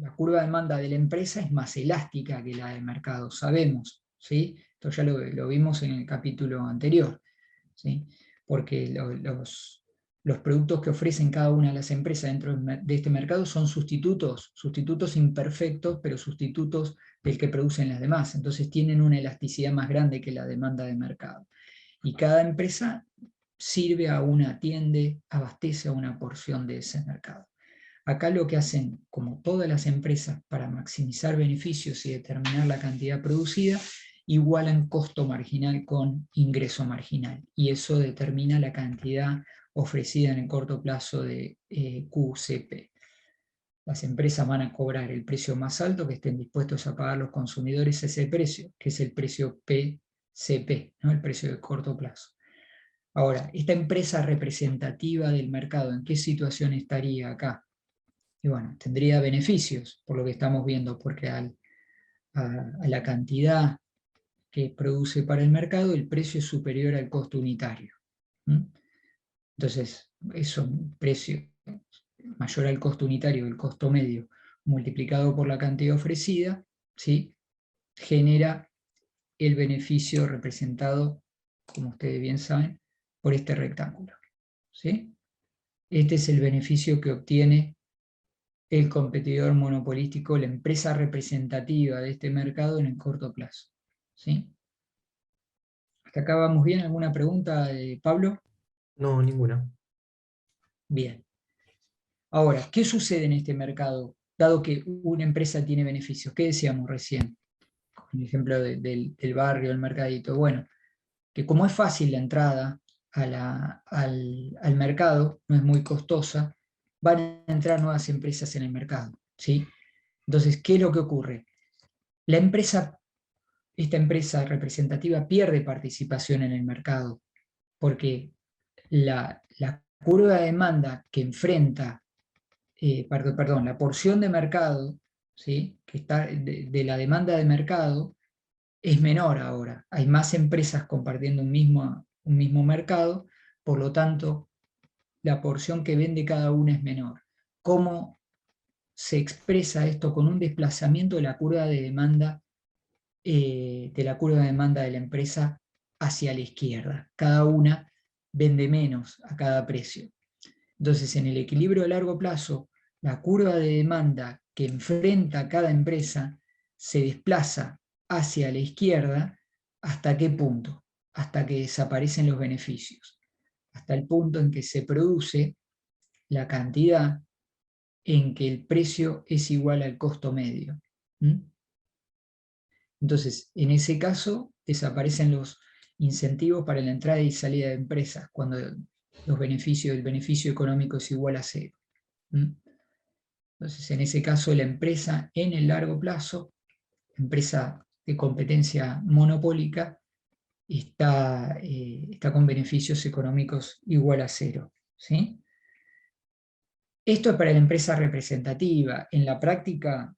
Speaker 1: La curva de demanda de la empresa es más elástica que la del mercado, sabemos, ¿sí? Esto ya lo vimos en el capítulo anterior, ¿sí? Porque los productos que ofrecen cada una de las empresas dentro de este mercado son sustitutos imperfectos, pero sustitutos del que producen las demás, entonces tienen una elasticidad más grande que la demanda de mercado. Y cada empresa atiende, abastece a una porción de ese mercado. Acá lo que hacen, como todas las empresas, para maximizar beneficios y determinar la cantidad producida, igualan costo marginal con ingreso marginal, y eso determina la cantidad ofrecida en el corto plazo de QCP. Las empresas van a cobrar el precio más alto que estén dispuestos a pagar los consumidores ese precio, que es el precio PCP, ¿no? El precio de corto plazo. Ahora, esta empresa representativa del mercado, ¿en qué situación estaría acá? Y bueno, tendría beneficios, por lo que estamos viendo, porque a la cantidad que produce para el mercado, el precio es superior al costo unitario. Entonces, es un precio mayor al costo unitario, el costo medio, multiplicado por la cantidad ofrecida, ¿sí? Genera el beneficio representado, como ustedes bien saben, por este rectángulo, ¿sí? Este es el beneficio que obtiene el competidor monopolístico, la empresa representativa de este mercado en el corto plazo, ¿sí? ¿Hasta acá vamos bien? ¿Alguna pregunta, Pablo?
Speaker 4: No, ninguna.
Speaker 1: Bien. Ahora, ¿qué sucede en este mercado, dado que una empresa tiene beneficios? ¿Qué decíamos recién? Con el ejemplo del barrio, el mercadito. Bueno, que como es fácil la entrada al mercado, no es muy costosa, van a entrar nuevas empresas en el mercado, ¿sí? Entonces, ¿qué es lo que ocurre? Esta empresa representativa pierde participación en el mercado, porque la curva de demanda que enfrenta, la porción de mercado, ¿sí? Que está de la demanda de mercado es menor ahora. Hay más empresas compartiendo un mismo mercado, por lo tanto, la porción que vende cada una es menor. ¿Cómo se expresa esto? Con un desplazamiento de la curva de demanda de la empresa hacia la izquierda. Cada una vende menos a cada precio. Entonces, en el equilibrio a largo plazo, la curva de demanda que enfrenta cada empresa se desplaza hacia la izquierda. ¿Hasta qué punto? Hasta que desaparecen los beneficios. Hasta el punto en que se produce la cantidad en que el precio es igual al costo medio. Entonces, en ese caso, desaparecen los incentivos para la entrada y salida de empresas, cuando el beneficio económico es igual a cero. Entonces, en ese caso, la empresa en el largo plazo, empresa de competencia monopólica, está con beneficios económicos igual a cero, ¿sí? Esto es para la empresa representativa. En la práctica,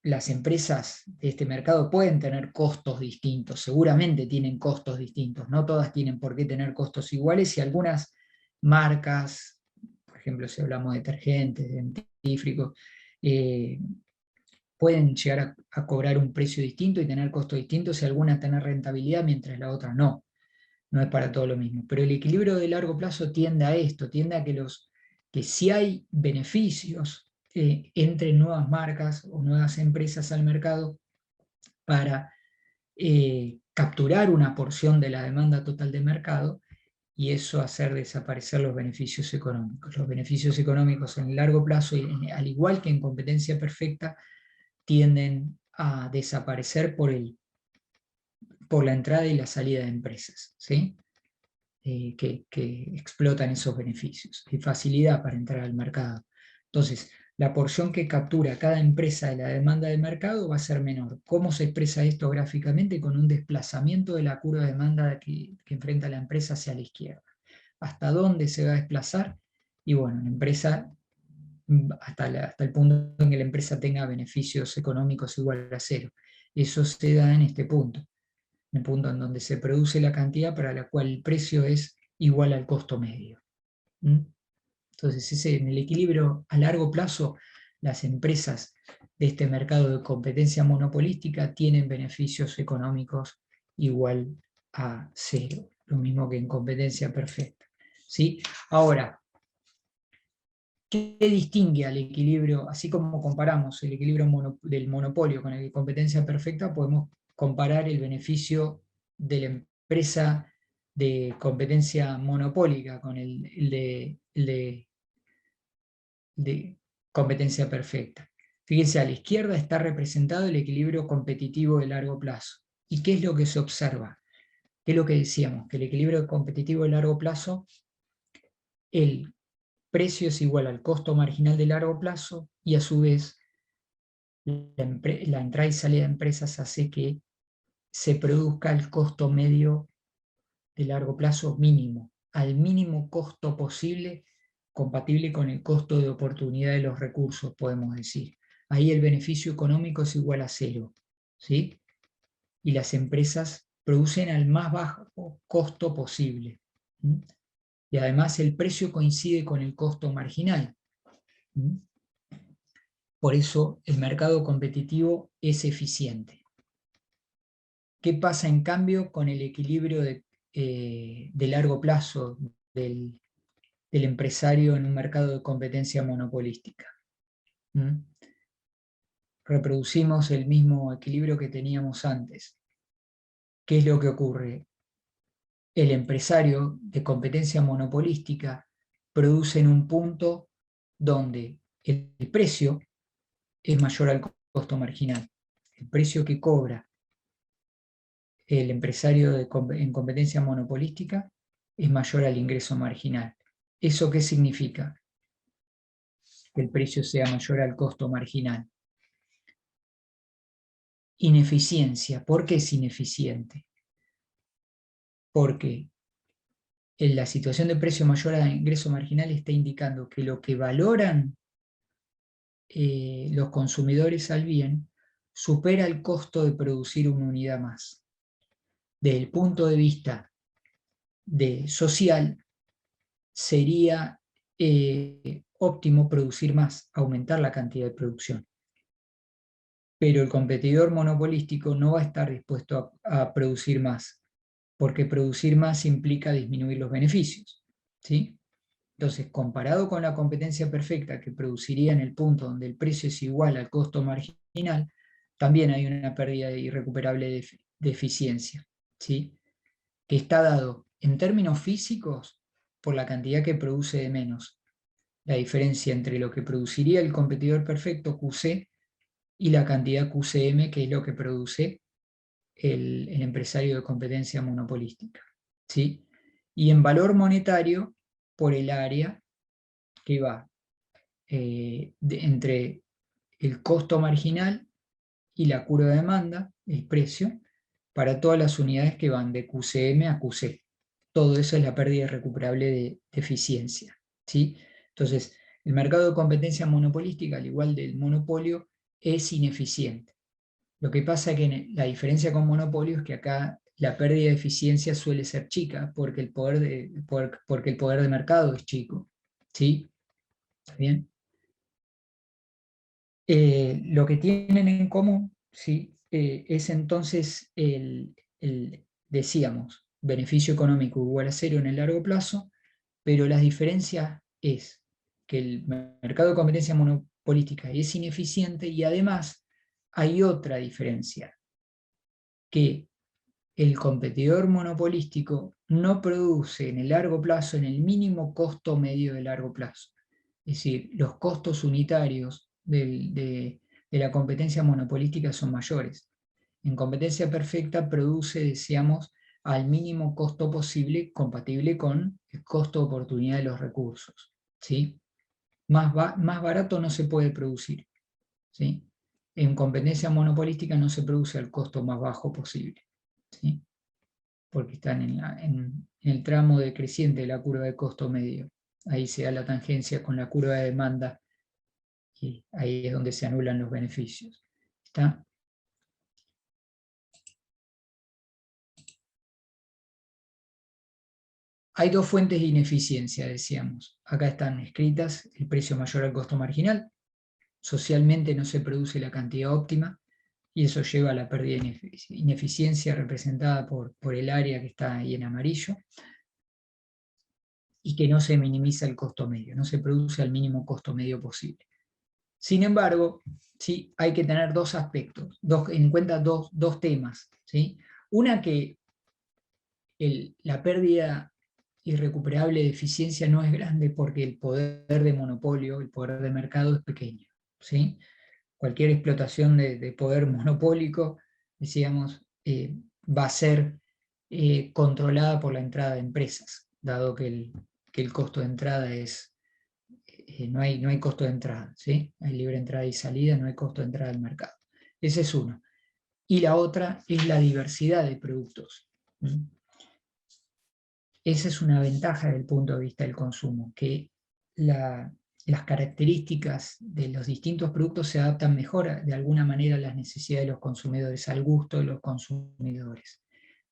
Speaker 1: las empresas de este mercado pueden tener costos distintos, seguramente tienen costos distintos, no todas tienen por qué tener costos iguales, y algunas marcas, por ejemplo, si hablamos de detergentes, dentífricos, pueden llegar a cobrar un precio distinto y tener costos distintos, y algunas tener rentabilidad mientras la otra no. No es para todo lo mismo. Pero el equilibrio de largo plazo tiende a esto, tiende a que si hay beneficios, entren nuevas marcas o nuevas empresas al mercado para capturar una porción de la demanda total de mercado, y eso hacer desaparecer los beneficios económicos. Los beneficios económicos en el largo plazo, al igual que en competencia perfecta, tienden a desaparecer por la entrada y la salida de empresas, ¿sí? Que explotan esos beneficios. Hay facilidad para entrar al mercado. Entonces, la porción que captura cada empresa de la demanda de mercado va a ser menor. ¿Cómo se expresa esto gráficamente? Con un desplazamiento de la curva de demanda que enfrenta la empresa hacia la izquierda. ¿Hasta dónde se va a desplazar? Y bueno, la empresa, hasta el punto en que la empresa tenga beneficios económicos igual a cero. Eso se da en este punto. En el punto en donde se produce la cantidad para la cual el precio es igual al costo medio. Entonces, en el equilibrio a largo plazo, las empresas de este mercado de competencia monopolística tienen beneficios económicos igual a cero, lo mismo que en competencia perfecta, ¿sí? Ahora, ¿qué distingue al equilibrio? Así como comparamos el equilibrio del monopolio con el de competencia perfecta, podemos comparar el beneficio de la empresa de competencia monopólica con el de competencia perfecta. Fíjense, a la izquierda está representado el equilibrio competitivo de largo plazo. ¿Y qué es lo que se observa? ¿Qué es lo que decíamos? Que el equilibrio competitivo de largo plazo, el precio es igual al costo marginal de largo plazo, y a su vez la entrada y salida de empresas hace que se produzca el costo medio de largo plazo mínimo, al mínimo costo posible, compatible con el costo de oportunidad de los recursos, podemos decir. Ahí el beneficio económico es igual a cero, ¿sí? Y las empresas producen al más bajo costo posible. Y además el precio coincide con el costo marginal. Por eso el mercado competitivo es eficiente. ¿Qué pasa en cambio con el equilibrio de largo plazo del empresario en un mercado de competencia monopolística? Reproducimos el mismo equilibrio que teníamos antes. ¿Qué es lo que ocurre? El empresario de competencia monopolística produce en un punto donde el precio es mayor al costo marginal. El precio que cobra el empresario en competencia monopolística es mayor al ingreso marginal. ¿Eso qué significa? Que el precio sea mayor al costo marginal. Ineficiencia. ¿Por qué es ineficiente? Porque en la situación de precio mayor a ingreso marginal está indicando que lo que valoran los consumidores al bien supera el costo de producir una unidad más. Desde el punto de vista social, sería óptimo producir más, aumentar la cantidad de producción. Pero el competidor monopolístico no va a estar dispuesto a producir más, porque producir más implica disminuir los beneficios, ¿sí? Entonces, comparado con la competencia perfecta, que produciría en el punto donde el precio es igual al costo marginal, también hay una pérdida irrecuperable de eficiencia, ¿sí? Que está dado en términos físicos por la cantidad que produce de menos. La diferencia entre lo que produciría el competidor perfecto, QC, y la cantidad QCM, que es lo que produce el empresario de competencia monopolística, ¿sí? Y en valor monetario, por el área que va entre el costo marginal y la curva de demanda, el precio, para todas las unidades que van de QCM a QC. Todo eso es la pérdida irrecuperable de eficiencia, ¿sí? Entonces, El mercado de competencia monopolística, al igual del monopolio, es ineficiente. Lo que pasa es que la diferencia con monopolio es que acá la pérdida de eficiencia suele ser chica, porque el poder de mercado es chico. ¿Sí? ¿Está bien? Lo que tienen en común, ¿sí? Es entonces decíamos, beneficio económico igual a cero en el largo plazo, pero la diferencia es que el mercado de competencia monopolística es ineficiente y además hay otra diferencia, que el competidor monopolístico no produce en el largo plazo, en el mínimo costo medio de largo plazo. Es decir, los costos unitarios de la competencia monopolística son mayores. En competencia perfecta produce, decíamos, al mínimo costo posible, compatible con el costo de oportunidad de los recursos. ¿Sí? Más barato no se puede producir. ¿Sí? En competencia monopolística no se produce al costo más bajo posible. ¿Sí? Porque están en el tramo decreciente de la curva de costo medio. Ahí se da la tangencia con la curva de demanda y ahí es donde se anulan los beneficios. ¿Está? Hay dos fuentes de ineficiencia, decíamos. Acá están escritas: el precio mayor al costo marginal. Socialmente no se produce la cantidad óptima y eso lleva a la pérdida de ineficiencia representada por el área que está ahí en amarillo, y que no se minimiza el costo medio, no se produce al mínimo costo medio posible. Sin embargo, ¿sí? Hay que tener dos aspectos, en cuenta dos temas. ¿Sí? Una, que la pérdida irrecuperable de eficiencia no es grande porque el poder de monopolio, el poder de mercado es pequeño. ¿Sí? Cualquier explotación de poder monopólico, decíamos, va a ser controlada por la entrada de empresas, dado que el costo de entrada es, no hay costo de entrada, ¿sí? Hay libre entrada y salida, no hay costo de entrada al mercado. Ese es uno. Y la otra es la diversidad de productos. Esa es una ventaja desde el punto de vista del consumo, que las características de los distintos productos se adaptan mejor de alguna manera a las necesidades de los consumidores, al gusto de los consumidores,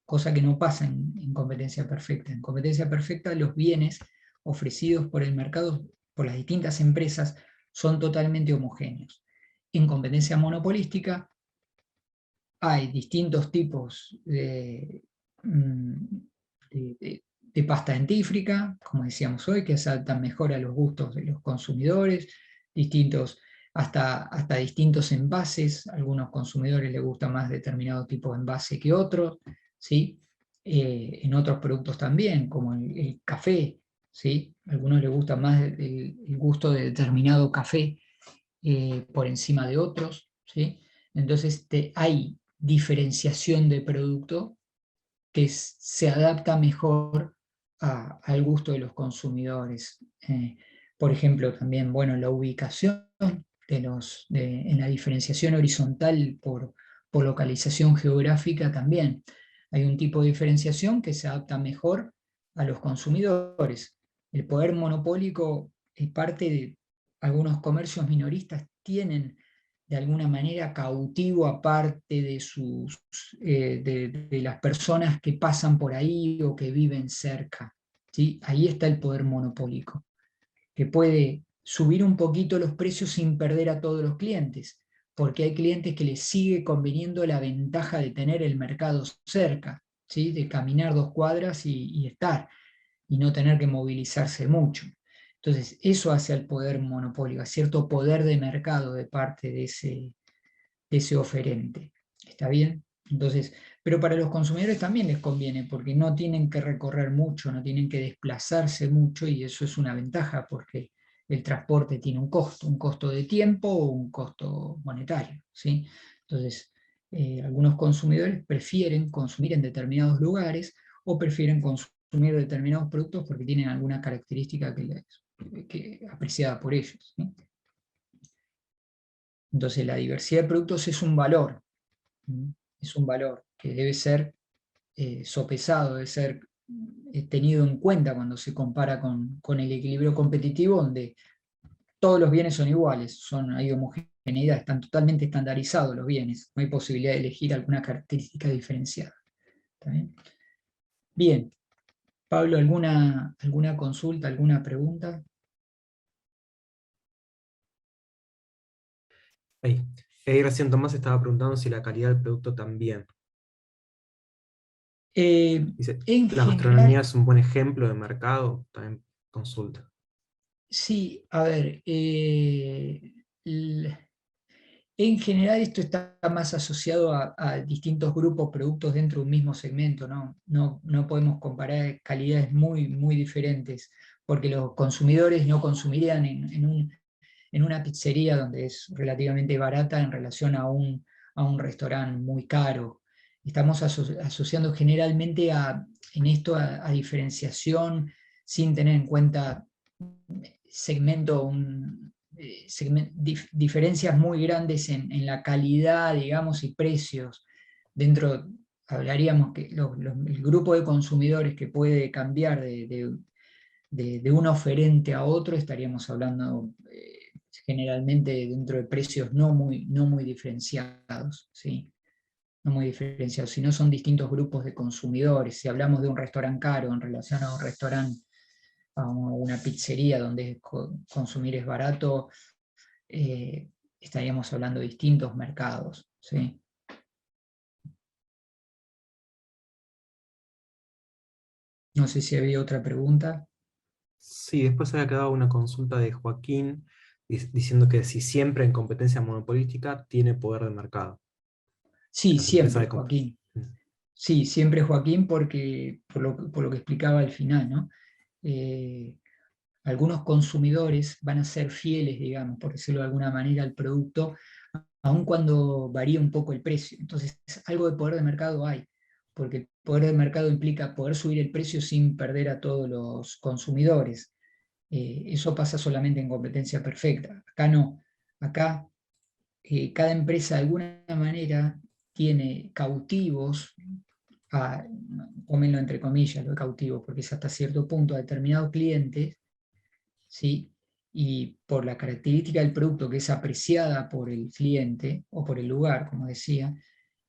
Speaker 1: cosa que no pasa en competencia perfecta. En competencia perfecta los bienes ofrecidos por el mercado, por las distintas empresas, son totalmente homogéneos. En competencia monopolística hay distintos tipos de pasta dentífrica, como decíamos hoy, que se adaptan mejor a los gustos de los consumidores, hasta distintos envases. A algunos consumidores les gusta más determinado tipo de envase que otros, ¿sí? En otros productos también, como el café, ¿sí? A algunos les gusta más el gusto de determinado café por encima de otros, ¿sí? Entonces hay diferenciación de producto que se adapta mejor al gusto de los consumidores. Por ejemplo, también, bueno, la ubicación en la diferenciación horizontal por localización geográfica también. Hay un tipo de diferenciación que se adapta mejor a los consumidores. El poder monopólico es parte de algunos comercios minoristas, tienen de alguna manera cautivo a parte de las personas que pasan por ahí o que viven cerca. ¿Sí? Ahí está el poder monopólico, que puede subir un poquito los precios sin perder a todos los clientes, porque hay clientes que les sigue conveniendo la ventaja de tener el mercado cerca, ¿sí? De caminar 2 cuadras y estar, y no tener que movilizarse mucho. Entonces, eso hace al poder monopólico, a cierto poder de mercado de parte de ese oferente. ¿Está bien? Entonces, pero para los consumidores también les conviene, porque no tienen que recorrer mucho, no tienen que desplazarse mucho, y eso es una ventaja, porque el transporte tiene un costo de tiempo o un costo monetario, ¿sí? Entonces, algunos consumidores prefieren consumir en determinados lugares o prefieren consumir determinados productos porque tienen alguna característica que apreciada por ellos, ¿sí? Entonces la diversidad de productos es un valor que debe ser sopesado, debe ser tenido en cuenta cuando se compara con el equilibrio competitivo, donde todos los bienes son iguales, hay homogeneidad, están totalmente estandarizados los bienes, no hay posibilidad de elegir alguna característica diferenciada. ¿Está bien? Bien, Pablo, ¿alguna consulta, alguna pregunta?
Speaker 4: Ahí. Graciela Tomás estaba preguntando si la calidad del producto también. Dice,
Speaker 1: En
Speaker 4: la gastronomía
Speaker 1: general,
Speaker 4: es un buen ejemplo de mercado, también consulta.
Speaker 1: sí, a ver, en general esto está más asociado a distintos grupos, productos dentro de un mismo segmento, ¿no? No podemos comparar calidades muy, muy diferentes, porque los consumidores no consumirían en una pizzería donde es relativamente barata en relación a un restaurante muy caro. Estamos asociando generalmente en esto a diferenciación sin tener en cuenta diferencias muy grandes en la calidad, digamos, y precios. Dentro, hablaríamos que el grupo de consumidores que puede cambiar de un oferente a otro, estaríamos hablando generalmente dentro de precios no muy diferenciados, ¿sí? No muy diferenciados, sino son distintos grupos de consumidores. Si hablamos de un restaurante caro en relación a un restaurante, a una pizzería donde consumir es barato, estaríamos hablando de distintos mercados, ¿sí? No sé si había otra pregunta.
Speaker 4: Sí, después había quedado una consulta de Joaquín diciendo que si siempre en competencia monopolística tiene poder de mercado.
Speaker 1: Sí,
Speaker 4: Las empresas
Speaker 1: siempre,
Speaker 4: de
Speaker 1: Joaquín.
Speaker 4: Mm.
Speaker 1: Sí, siempre Joaquín, porque por lo que explicaba al final, ¿no? Eh, Algunos consumidores van a ser fieles, digamos, por decirlo de alguna manera, al producto, aun cuando varía un poco el precio. Entonces, algo de poder de mercado hay, porque el poder de mercado implica poder subir el precio sin perder a todos los consumidores. Eso pasa solamente en competencia perfecta. Acá no. Acá cada empresa de alguna manera tiene cautivos, pónganlo entre comillas, lo de cautivos, porque es hasta cierto punto a determinados clientes, ¿sí? Y por la característica del producto que es apreciada por el cliente o por el lugar, como decía,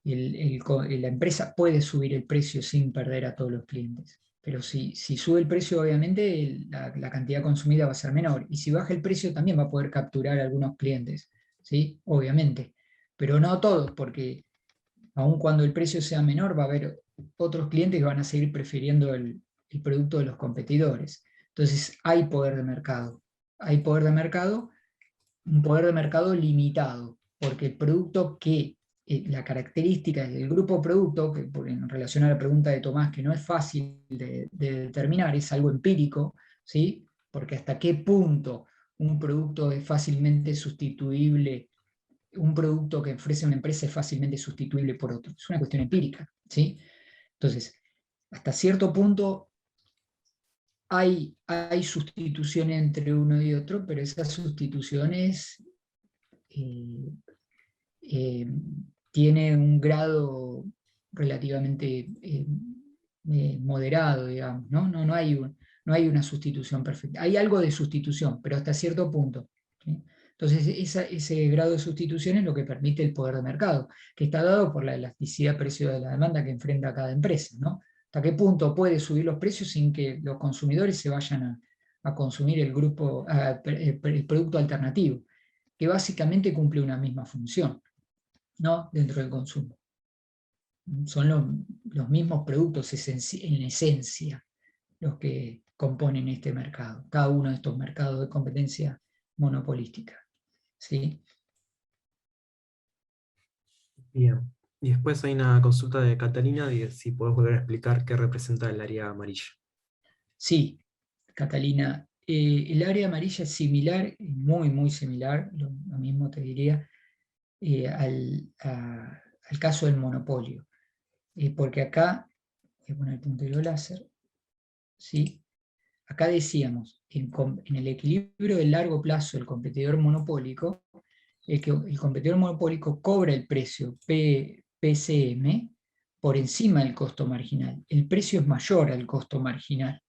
Speaker 1: la empresa puede subir el precio sin perder a todos los clientes. Pero si sube el precio, obviamente la cantidad consumida va a ser menor. Y si baja el precio, también va a poder capturar a algunos clientes, ¿sí? Obviamente. Pero no todos, porque aun cuando el precio sea menor, va a haber otros clientes que van a seguir prefiriendo el producto de los competidores. Entonces hay poder de mercado. Hay poder de mercado, un poder de mercado limitado, porque el producto que, la característica del grupo producto, que en relación a la pregunta de Tomás, que no es fácil de determinar, es algo empírico, ¿sí? Porque hasta qué punto un producto es fácilmente sustituible, un producto que ofrece una empresa es fácilmente sustituible por otro. Es una cuestión empírica, ¿sí? Entonces, hasta cierto punto hay sustitución entre uno y otro, pero esas sustituciones eh, eh, tienen un grado relativamente moderado, digamos, ¿no? No hay una sustitución perfecta. Hay algo de sustitución, pero hasta cierto punto, ¿sí? Entonces, ese grado de sustitución es lo que permite el poder de mercado, que está dado por la elasticidad precio de la demanda que enfrenta cada empresa, ¿no? ¿Hasta qué punto puede subir los precios sin que los consumidores se vayan a consumir el producto alternativo, que básicamente cumple una misma función, ¿no? Dentro del consumo? Son los mismos productos en esencia los que componen este mercado, cada uno de estos mercados de competencia monopolística, ¿sí?
Speaker 4: Bien. Y después hay una consulta de Catalina de si podés volver a explicar qué representa el área amarilla.
Speaker 1: Sí, Catalina, el área amarilla es similar, muy, muy similar, lo mismo te diría, al caso del monopolio, porque acá, bueno, el puntero láser, ¿sí? Acá decíamos, en el equilibrio de largo plazo del competidor monopólico, el competidor monopólico cobra el precio PCM por encima del costo marginal. El precio es mayor al costo marginal,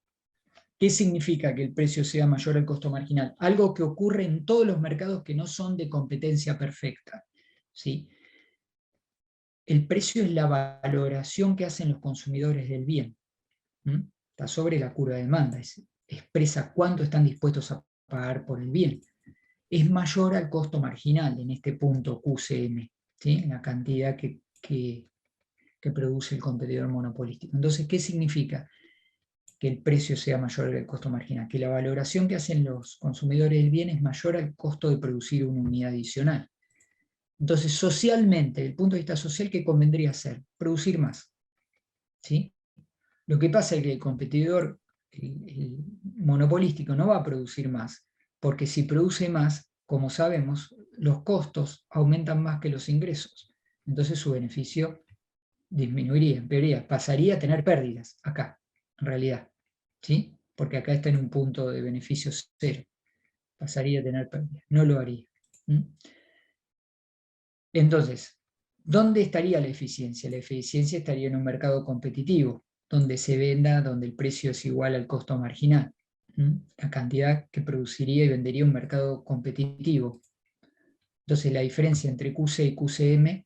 Speaker 1: ¿Qué significa que el precio sea mayor al costo marginal? Algo que ocurre en todos los mercados que no son de competencia perfecta, ¿sí? El precio es la valoración que hacen los consumidores del bien. Está sobre la curva de demanda, expresa cuánto están dispuestos a pagar por el bien. Es mayor al costo marginal, en este punto QCM, ¿sí? La cantidad que produce el competidor monopolístico. Entonces, ¿qué significa que el precio sea mayor al costo marginal? Que la valoración que hacen los consumidores del bien es mayor al costo de producir una unidad adicional. Entonces, socialmente, desde el punto de vista social, ¿qué convendría hacer? Producir más, ¿sí? Lo que pasa es que el competidor el monopolístico no va a producir más, porque si produce más, como sabemos, los costos aumentan más que los ingresos. Entonces su beneficio disminuiría, empeoraría, pasaría a tener pérdidas acá, en realidad, ¿sí? Porque acá está en un punto de beneficio cero, pasaría a tener pérdidas, no lo haría. Entonces, ¿dónde estaría la eficiencia? La eficiencia estaría en un mercado competitivo, donde se venda, donde el precio es igual al costo marginal, la cantidad que produciría y vendería un mercado competitivo. Entonces, la diferencia entre QC y QCM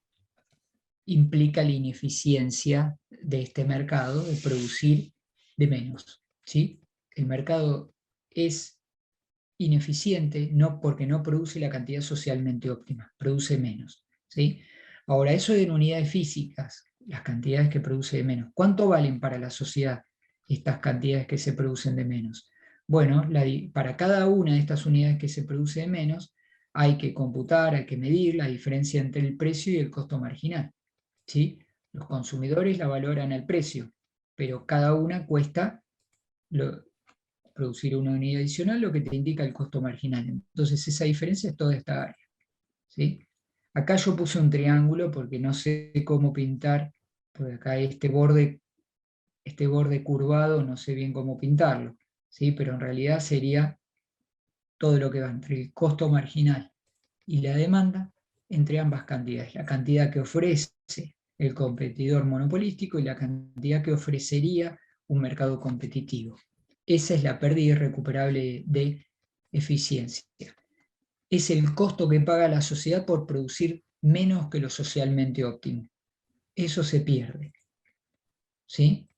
Speaker 1: implica la ineficiencia de este mercado de producir de menos, ¿sí? El mercado es ineficiente no porque no produce la cantidad socialmente óptima, produce menos, ¿sí? Ahora, eso en unidades físicas, las cantidades que produce de menos, ¿cuánto valen para la sociedad estas cantidades que se producen de menos? Bueno, para cada una de estas unidades que se produce de menos, hay que computar, hay que medir la diferencia entre el precio y el costo marginal, ¿sí? Los consumidores la valoran al precio, pero cada una cuesta producir una unidad adicional, lo que te indica el costo marginal. Entonces esa diferencia es toda esta área, ¿sí? Acá yo puse un triángulo porque no sé cómo pintar, porque acá este borde curvado no sé bien cómo pintarlo, ¿sí? Pero en realidad sería todo lo que va entre el costo marginal y la demanda entre ambas cantidades, la cantidad que ofrece el competidor monopolístico y la cantidad que ofrecería un mercado competitivo. Esa es la pérdida irrecuperable de eficiencia. Es el costo que paga la sociedad por producir menos que lo socialmente óptimo. Eso se pierde, ¿sí?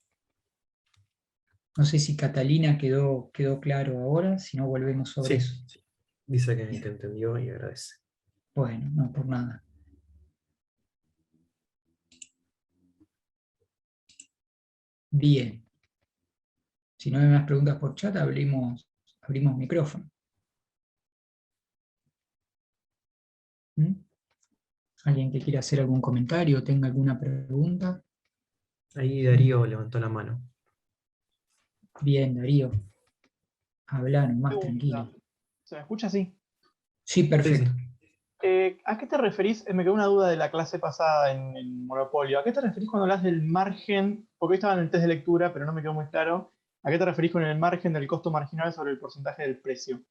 Speaker 1: No sé si Catalina quedó claro ahora, si no volvemos sobre
Speaker 4: Sí,
Speaker 1: eso.
Speaker 4: sí. Dice que
Speaker 1: Bien.
Speaker 4: entendió y agradece.
Speaker 1: Bueno, no por nada. Bien. Si no hay más preguntas por chat, abrimos micrófono. ¿Alguien que quiera hacer algún comentario o tenga alguna pregunta?
Speaker 4: Ahí Darío levantó la mano.
Speaker 1: Bien, Darío. Habla nomás,
Speaker 5: Pregunta.
Speaker 1: tranquilo.
Speaker 5: ¿Se me escucha así?
Speaker 1: Sí,
Speaker 4: Sí, sí.
Speaker 1: perfecto.
Speaker 5: ¿A qué te referís? Me quedó una duda de la clase pasada en Monopolio. ¿A qué te referís cuando hablas del margen? Porque hoy estaba en el test de lectura, pero no me quedó muy claro. ¿A qué te referís con el margen del costo marginal sobre el porcentaje del precio?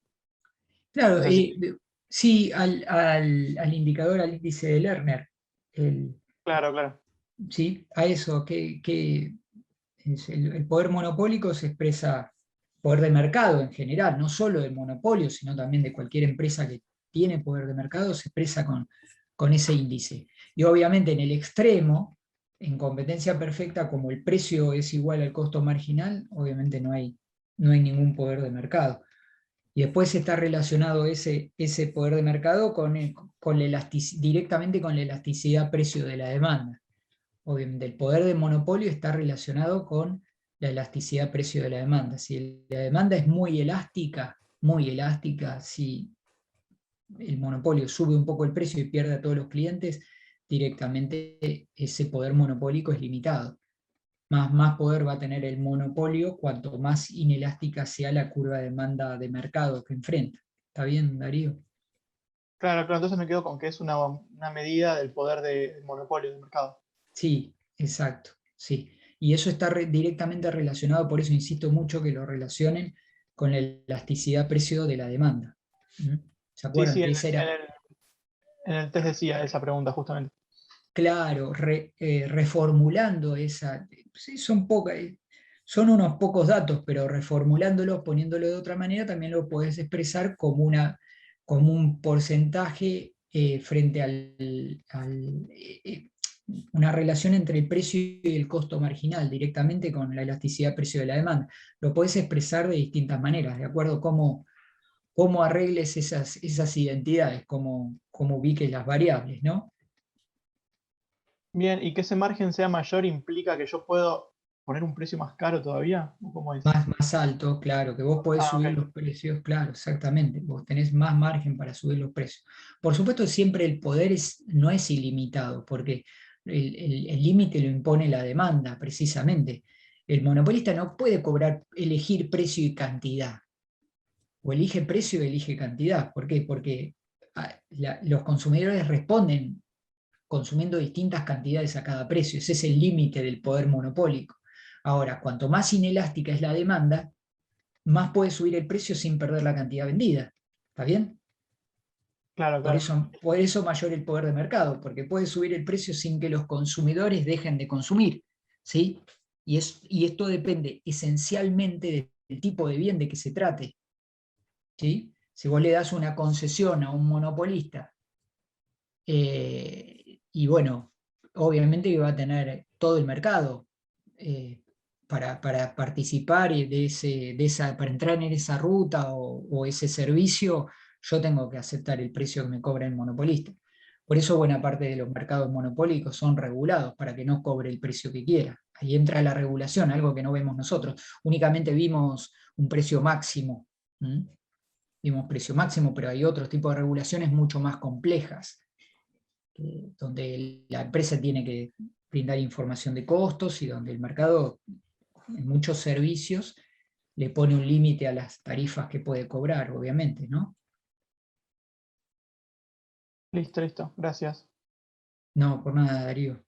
Speaker 1: Claro,
Speaker 5: No sé si...
Speaker 1: sí, al indicador, al índice de Lerner,
Speaker 5: Claro, claro.
Speaker 1: ¿sí? A eso, que es el poder monopólico se expresa, poder de mercado en general, no solo del monopolio, sino también de cualquier empresa que tiene poder de mercado, se expresa con ese índice. Y obviamente en el extremo, en competencia perfecta, como el precio es igual al costo marginal, obviamente no hay ningún poder de mercado. Y después está relacionado ese poder de mercado directamente con la elasticidad precio de la demanda. Obviamente, el poder de monopolio está relacionado con la elasticidad precio de la demanda. Si la demanda es muy elástica, si el monopolio sube un poco el precio y pierde a todos los clientes, directamente ese poder monopólico es limitado. Más poder va a tener el monopolio cuanto más inelástica sea la curva de demanda de mercado que enfrenta. ¿Está bien, Darío?
Speaker 5: Claro, claro. Entonces me quedo con que es una medida del poder del monopolio del mercado.
Speaker 1: Sí, exacto, sí. Y eso está directamente relacionado, por eso insisto mucho que lo relacionen con la elasticidad precio de la demanda. ¿Se
Speaker 5: Sí,
Speaker 1: acuerdan
Speaker 5: sí,
Speaker 1: que esa era,
Speaker 5: en el test decía esa pregunta justamente.
Speaker 1: claro, reformulando esa, sí, son pocas, Son unos pocos datos, pero reformulándolo, poniéndolo de otra manera, también lo puedes expresar como un porcentaje frente una relación entre el precio y el costo marginal, directamente con la elasticidad precio de la demanda. Lo puedes expresar de distintas maneras, de acuerdo a cómo arregles esas identidades, cómo ubiques las variables, ¿no?
Speaker 5: Bien, y que ese margen sea mayor implica que yo puedo poner un precio más caro todavía, ¿o cómo es?
Speaker 1: Más alto, claro, que vos podés
Speaker 5: Ah,
Speaker 1: subir
Speaker 5: ok.
Speaker 1: los precios, claro, exactamente, vos tenés más margen para subir los precios. Por supuesto, siempre el poder no es ilimitado, porque el límite lo impone la demanda, precisamente. El monopolista no puede elegir precio y cantidad, o elige precio o elige cantidad. ¿Por qué? Porque los consumidores responden consumiendo distintas cantidades a cada precio. Ese es el límite del poder monopólico. Ahora, cuanto más inelástica es la demanda, más puede subir el precio sin perder la cantidad vendida. ¿Está bien?
Speaker 5: Claro, claro.
Speaker 1: Por eso mayor el poder de mercado, porque puede subir el precio sin que los consumidores dejen de consumir. ¿Sí? Y esto depende esencialmente del tipo de bien de que se trate. ¿Sí? Si vos le das una concesión a un monopolista, y bueno, obviamente que va a tener todo el mercado para participar para entrar en esa ruta o ese servicio, yo tengo que aceptar el precio que me cobra el monopolista. Por eso buena parte de los mercados monopólicos son regulados para que no cobre el precio que quiera. Ahí entra la regulación, algo que no vemos nosotros. Únicamente vimos un precio máximo. ¿Mm? Vimos precio máximo, pero hay otros tipos de regulaciones mucho más complejas, donde la empresa tiene que brindar información de costos y donde el mercado en muchos servicios le pone un límite a las tarifas que puede cobrar, obviamente, ¿no?
Speaker 5: Listo, listo. Gracias.
Speaker 1: No, por nada, Darío.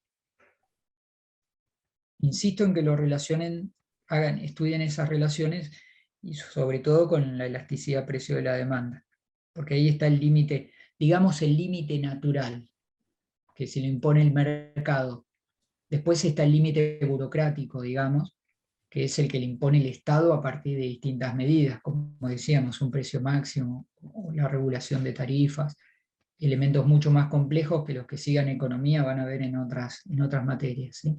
Speaker 1: Insisto en que lo relacionen, estudien esas relaciones y sobre todo con la elasticidad precio de la demanda, porque ahí está el límite, digamos el límite natural, que se lo impone el mercado. Después está el límite burocrático, digamos, que es el que le impone el Estado a partir de distintas medidas, como decíamos, un precio máximo, o la regulación de tarifas, elementos mucho más complejos que los que sigan economía van a ver en otras materias. ¿Sí?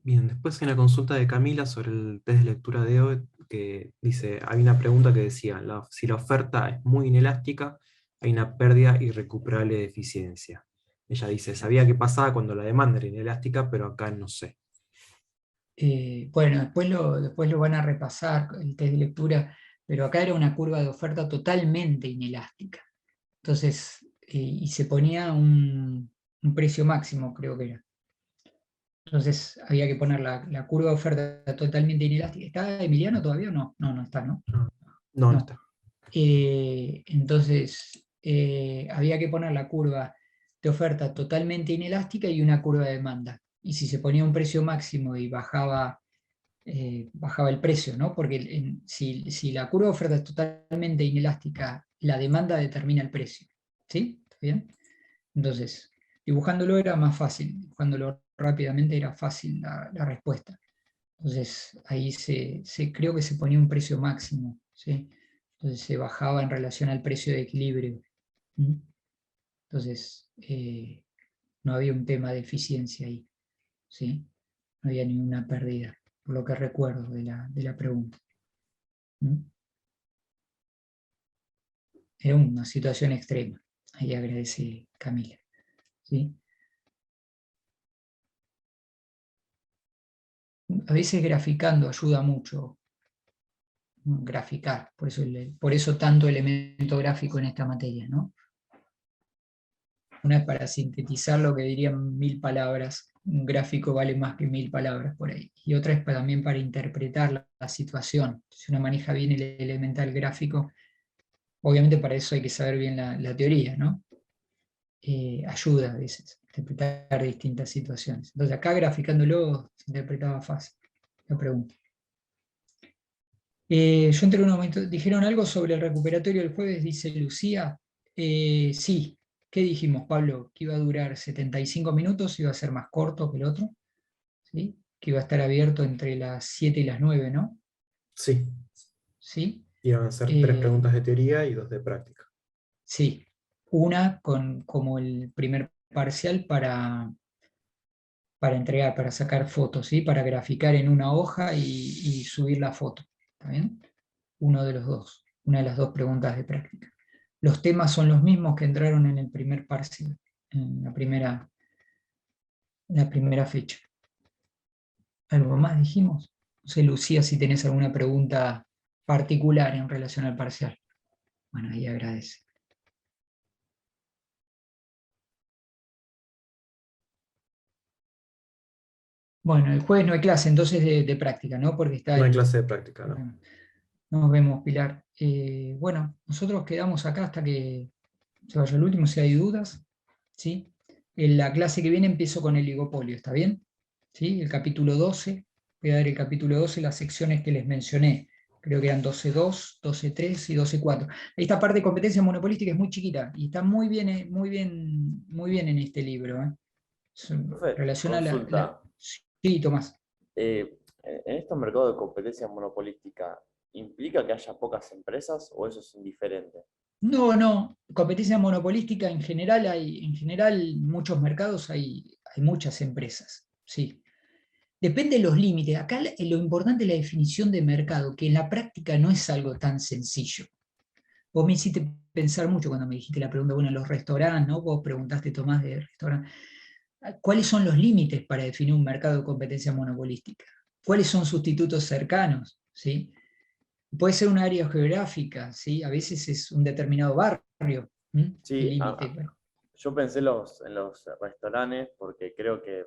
Speaker 4: Bien, después hay una consulta de Camila sobre el test de lectura de OE que dice, hay una pregunta que decía, si la oferta es muy inelástica, hay una pérdida irrecuperable de eficiencia. Ella dice, sabía que pasaba cuando la demanda era inelástica, pero acá no sé.
Speaker 1: Bueno, después lo van a repasar, el test de lectura, pero acá era una curva de oferta totalmente inelástica. Entonces, y se ponía un precio máximo, creo que era. Entonces había que poner la curva de oferta totalmente inelástica. ¿Está Emiliano todavía o no? No, no está, ¿no?
Speaker 4: No, no
Speaker 1: No.
Speaker 4: está.
Speaker 1: Entonces había que poner la curva de oferta totalmente inelástica y una curva de demanda. Y si se ponía un precio máximo y bajaba el precio, ¿no? Porque si la curva de oferta es totalmente inelástica, la demanda determina el precio. ¿Sí? ¿Está bien? Entonces, dibujándolo era más fácil, dibujándolo rápidamente era fácil la respuesta. Entonces, ahí creo que se ponía un precio máximo, ¿sí? Entonces se bajaba en relación al precio de equilibrio. ¿Mm? Entonces, no había un tema de eficiencia ahí, ¿sí? No había ninguna pérdida, por lo que recuerdo de la pregunta. ¿Mm? Era una situación extrema, ahí agradece Camila, ¿sí? A veces graficando ayuda mucho, graficar, por eso tanto elemento gráfico en esta materia, ¿no? Una es para sintetizar lo que dirían 1000 palabras, un gráfico vale más que 1000 palabras por ahí, y otra es también para interpretar la situación. Si uno maneja bien el elemental gráfico, obviamente para eso hay que saber bien la teoría, ¿no? Ayuda a veces a interpretar distintas situaciones. Entonces acá graficándolo se interpretaba fácil la pregunta. Yo entré en un momento, ¿dijeron algo sobre el recuperatorio del jueves? Dice Lucía. Sí, ¿qué dijimos, Pablo? Que iba a durar 75 minutos, iba a ser más corto que el otro, ¿sí? Que iba a estar abierto entre las 7 y las 9, ¿no?
Speaker 4: Sí,
Speaker 1: ¿Sí?
Speaker 4: iban a ser 3
Speaker 1: Eh,
Speaker 4: preguntas de teoría y 2 de práctica.
Speaker 1: sí, una como el primer parcial para entregar, para sacar fotos, ¿sí? Para graficar en una hoja y subir la foto, ¿está bien? Uno de los dos, una de las dos preguntas de práctica. Los temas son los mismos que entraron en el primer parcial, en la primera fecha. ¿Algo más dijimos? No sé, Lucía, si tenés alguna pregunta particular en relación al parcial. Bueno, ahí agradece. Bueno, el jueves no hay clase, entonces de práctica, ¿no? Porque está
Speaker 4: No hay
Speaker 1: el...
Speaker 4: clase de práctica, ¿no?
Speaker 1: Nos vemos, Pilar. Bueno, nosotros quedamos acá hasta que se vaya el último, si hay dudas, ¿sí? En la clase que viene empiezo con el oligopolio, ¿está bien? ¿Sí? El capítulo 12, voy a dar el capítulo 12, las secciones que les mencioné, creo que eran 12.2, 12.3 y 12.4. Esta parte de competencia monopolística es muy chiquita y está muy bien, muy bien en este libro, ¿eh?
Speaker 6: Profe,
Speaker 1: Relaciona
Speaker 6: consulta.
Speaker 1: Sí, Tomás.
Speaker 6: En estos mercados de competencia monopolística, ¿implica que haya pocas empresas o eso es indiferente?
Speaker 1: No, competencia monopolística en general muchos mercados hay muchas empresas, sí. Depende de los límites. Acá lo importante es la definición de mercado, que en la práctica no es algo tan sencillo. Vos me hiciste pensar mucho cuando me dijiste la pregunta, bueno, los restaurantes, ¿no? Vos preguntaste, Tomás, de restaurantes. ¿Cuáles son los límites para definir un mercado de competencia monopolística? ¿Cuáles son sustitutos cercanos? ¿Sí? Puede ser un área geográfica, ¿sí? A veces es un determinado barrio, el
Speaker 6: Sí,
Speaker 1: límite.
Speaker 6: yo pensé en los restaurantes porque creo que,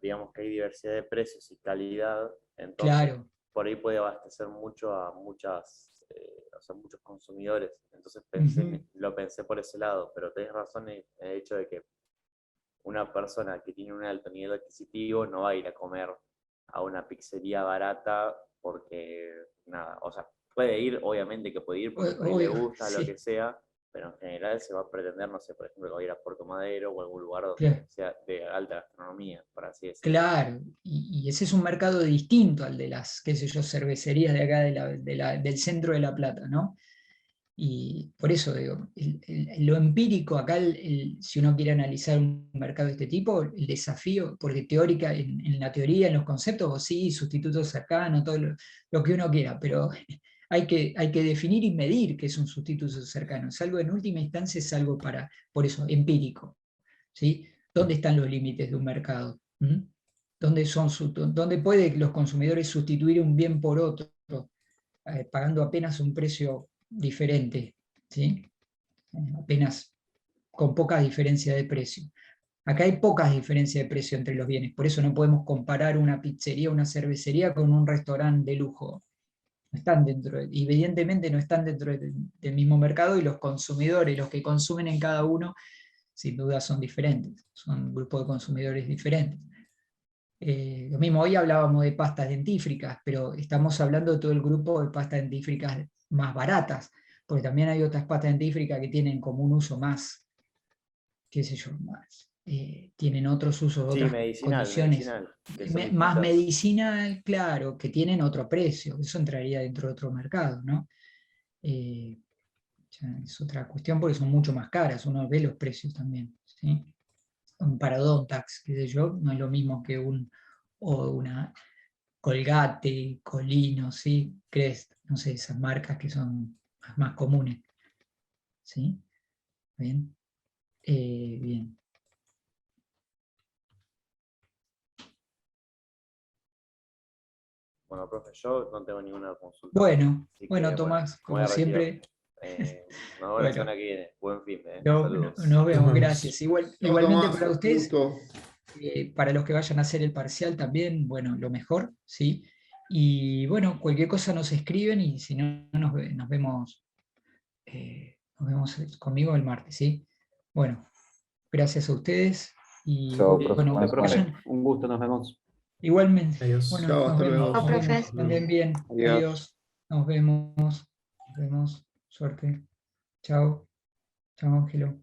Speaker 6: digamos que hay diversidad de precios y calidad, entonces
Speaker 1: Claro.
Speaker 6: por ahí puede abastecer mucho a o sea, muchos consumidores. Entonces
Speaker 1: Ujú.
Speaker 6: lo pensé por ese lado, pero tenés razón en el hecho de que una persona que tiene un alto nivel adquisitivo no va a ir a comer a una pizzería barata porque, nada, o sea, puede ir, obviamente que puede ir porque por ahí le
Speaker 1: Obvio,
Speaker 6: gusta, lo que
Speaker 1: sí,
Speaker 6: sea, pero en general se va a pretender, no sé, por ejemplo, que va a ir a Puerto Madero o algún lugar donde
Speaker 1: claro.
Speaker 6: sea de alta gastronomía, por así decirlo.
Speaker 1: Claro, y ese es un mercado distinto al de las, qué sé yo, cervecerías de acá del centro de La Plata, ¿no? Y por eso digo, lo empírico acá, si uno quiere analizar un mercado de este tipo, el desafío, porque teórica, en la teoría, en los conceptos, vos sí, sustitutos cercanos, todo lo que uno quiera, pero hay que definir y medir qué es un sustituto cercano. Es algo, en última instancia, es algo por eso, empírico, ¿sí? ¿Dónde están los límites de un mercado? ¿Dónde pueden los consumidores sustituir un bien por otro, pagando apenas un precio diferente, ¿sí? Apenas con poca diferencia de precio? Acá hay pocas diferencias de precio entre los bienes, por eso no podemos comparar una pizzería, una cervecería con un restaurante de lujo. No están evidentemente no están dentro del mismo mercado y los consumidores, los que consumen en cada uno, sin duda son diferentes, son grupos de consumidores diferentes. Lo mismo, hoy hablábamos de pastas dentífricas, pero estamos hablando de todo el grupo de pastas dentífricas más baratas, porque también hay otras pastas dentífricas que tienen como un uso más, qué sé yo, más, tienen otros usos,
Speaker 6: Sí,
Speaker 1: otras condiciones,
Speaker 6: medicinal, que son
Speaker 1: más
Speaker 6: distintas.
Speaker 1: medicinal, claro, que tienen otro precio, eso entraría dentro de otro mercado, ¿no? Eh, ya es otra cuestión porque son mucho más caras, uno ve los precios también, ¿sí? Un parodontax, qué sé yo, no es lo mismo que o una Colgate, Colino, ¿sí? Crest, no sé, esas marcas que son más comunes, ¿sí? Bien, bien.
Speaker 6: Bueno, profe, yo no tengo ninguna consulta más,
Speaker 1: Bueno,
Speaker 6: así
Speaker 1: bueno,
Speaker 6: que bueno,
Speaker 1: Tomás,
Speaker 6: me voy
Speaker 1: como
Speaker 6: a retirar.
Speaker 1: siempre,
Speaker 6: Nos vemos la
Speaker 1: bueno,
Speaker 6: semana que viene. Buen fin,
Speaker 1: nos
Speaker 6: saludos.
Speaker 4: Nos
Speaker 1: vemos,
Speaker 4: vemos.
Speaker 1: gracias.
Speaker 3: Chao,
Speaker 1: Igualmente
Speaker 3: Tomás,
Speaker 1: para
Speaker 3: un
Speaker 1: ustedes,
Speaker 3: gusto.
Speaker 1: para los que vayan a hacer el parcial también, bueno, lo mejor, ¿sí? Y bueno, cualquier cosa nos escriben y si no, nos vemos conmigo el martes, ¿sí? Bueno, gracias a ustedes y
Speaker 2: Chao, profe.
Speaker 1: bueno,
Speaker 2: Profe,
Speaker 1: vayan
Speaker 2: un gusto, nos vemos.
Speaker 1: igualmente.
Speaker 4: Adiós.
Speaker 1: Bueno,
Speaker 3: Chao, hasta luego.
Speaker 1: nos
Speaker 7: Chao,
Speaker 1: vemos,
Speaker 7: profe.
Speaker 1: anden bien,
Speaker 2: Adiós.
Speaker 1: adiós. Nos vemos. Suerte. Chao. Chao, Ángelo.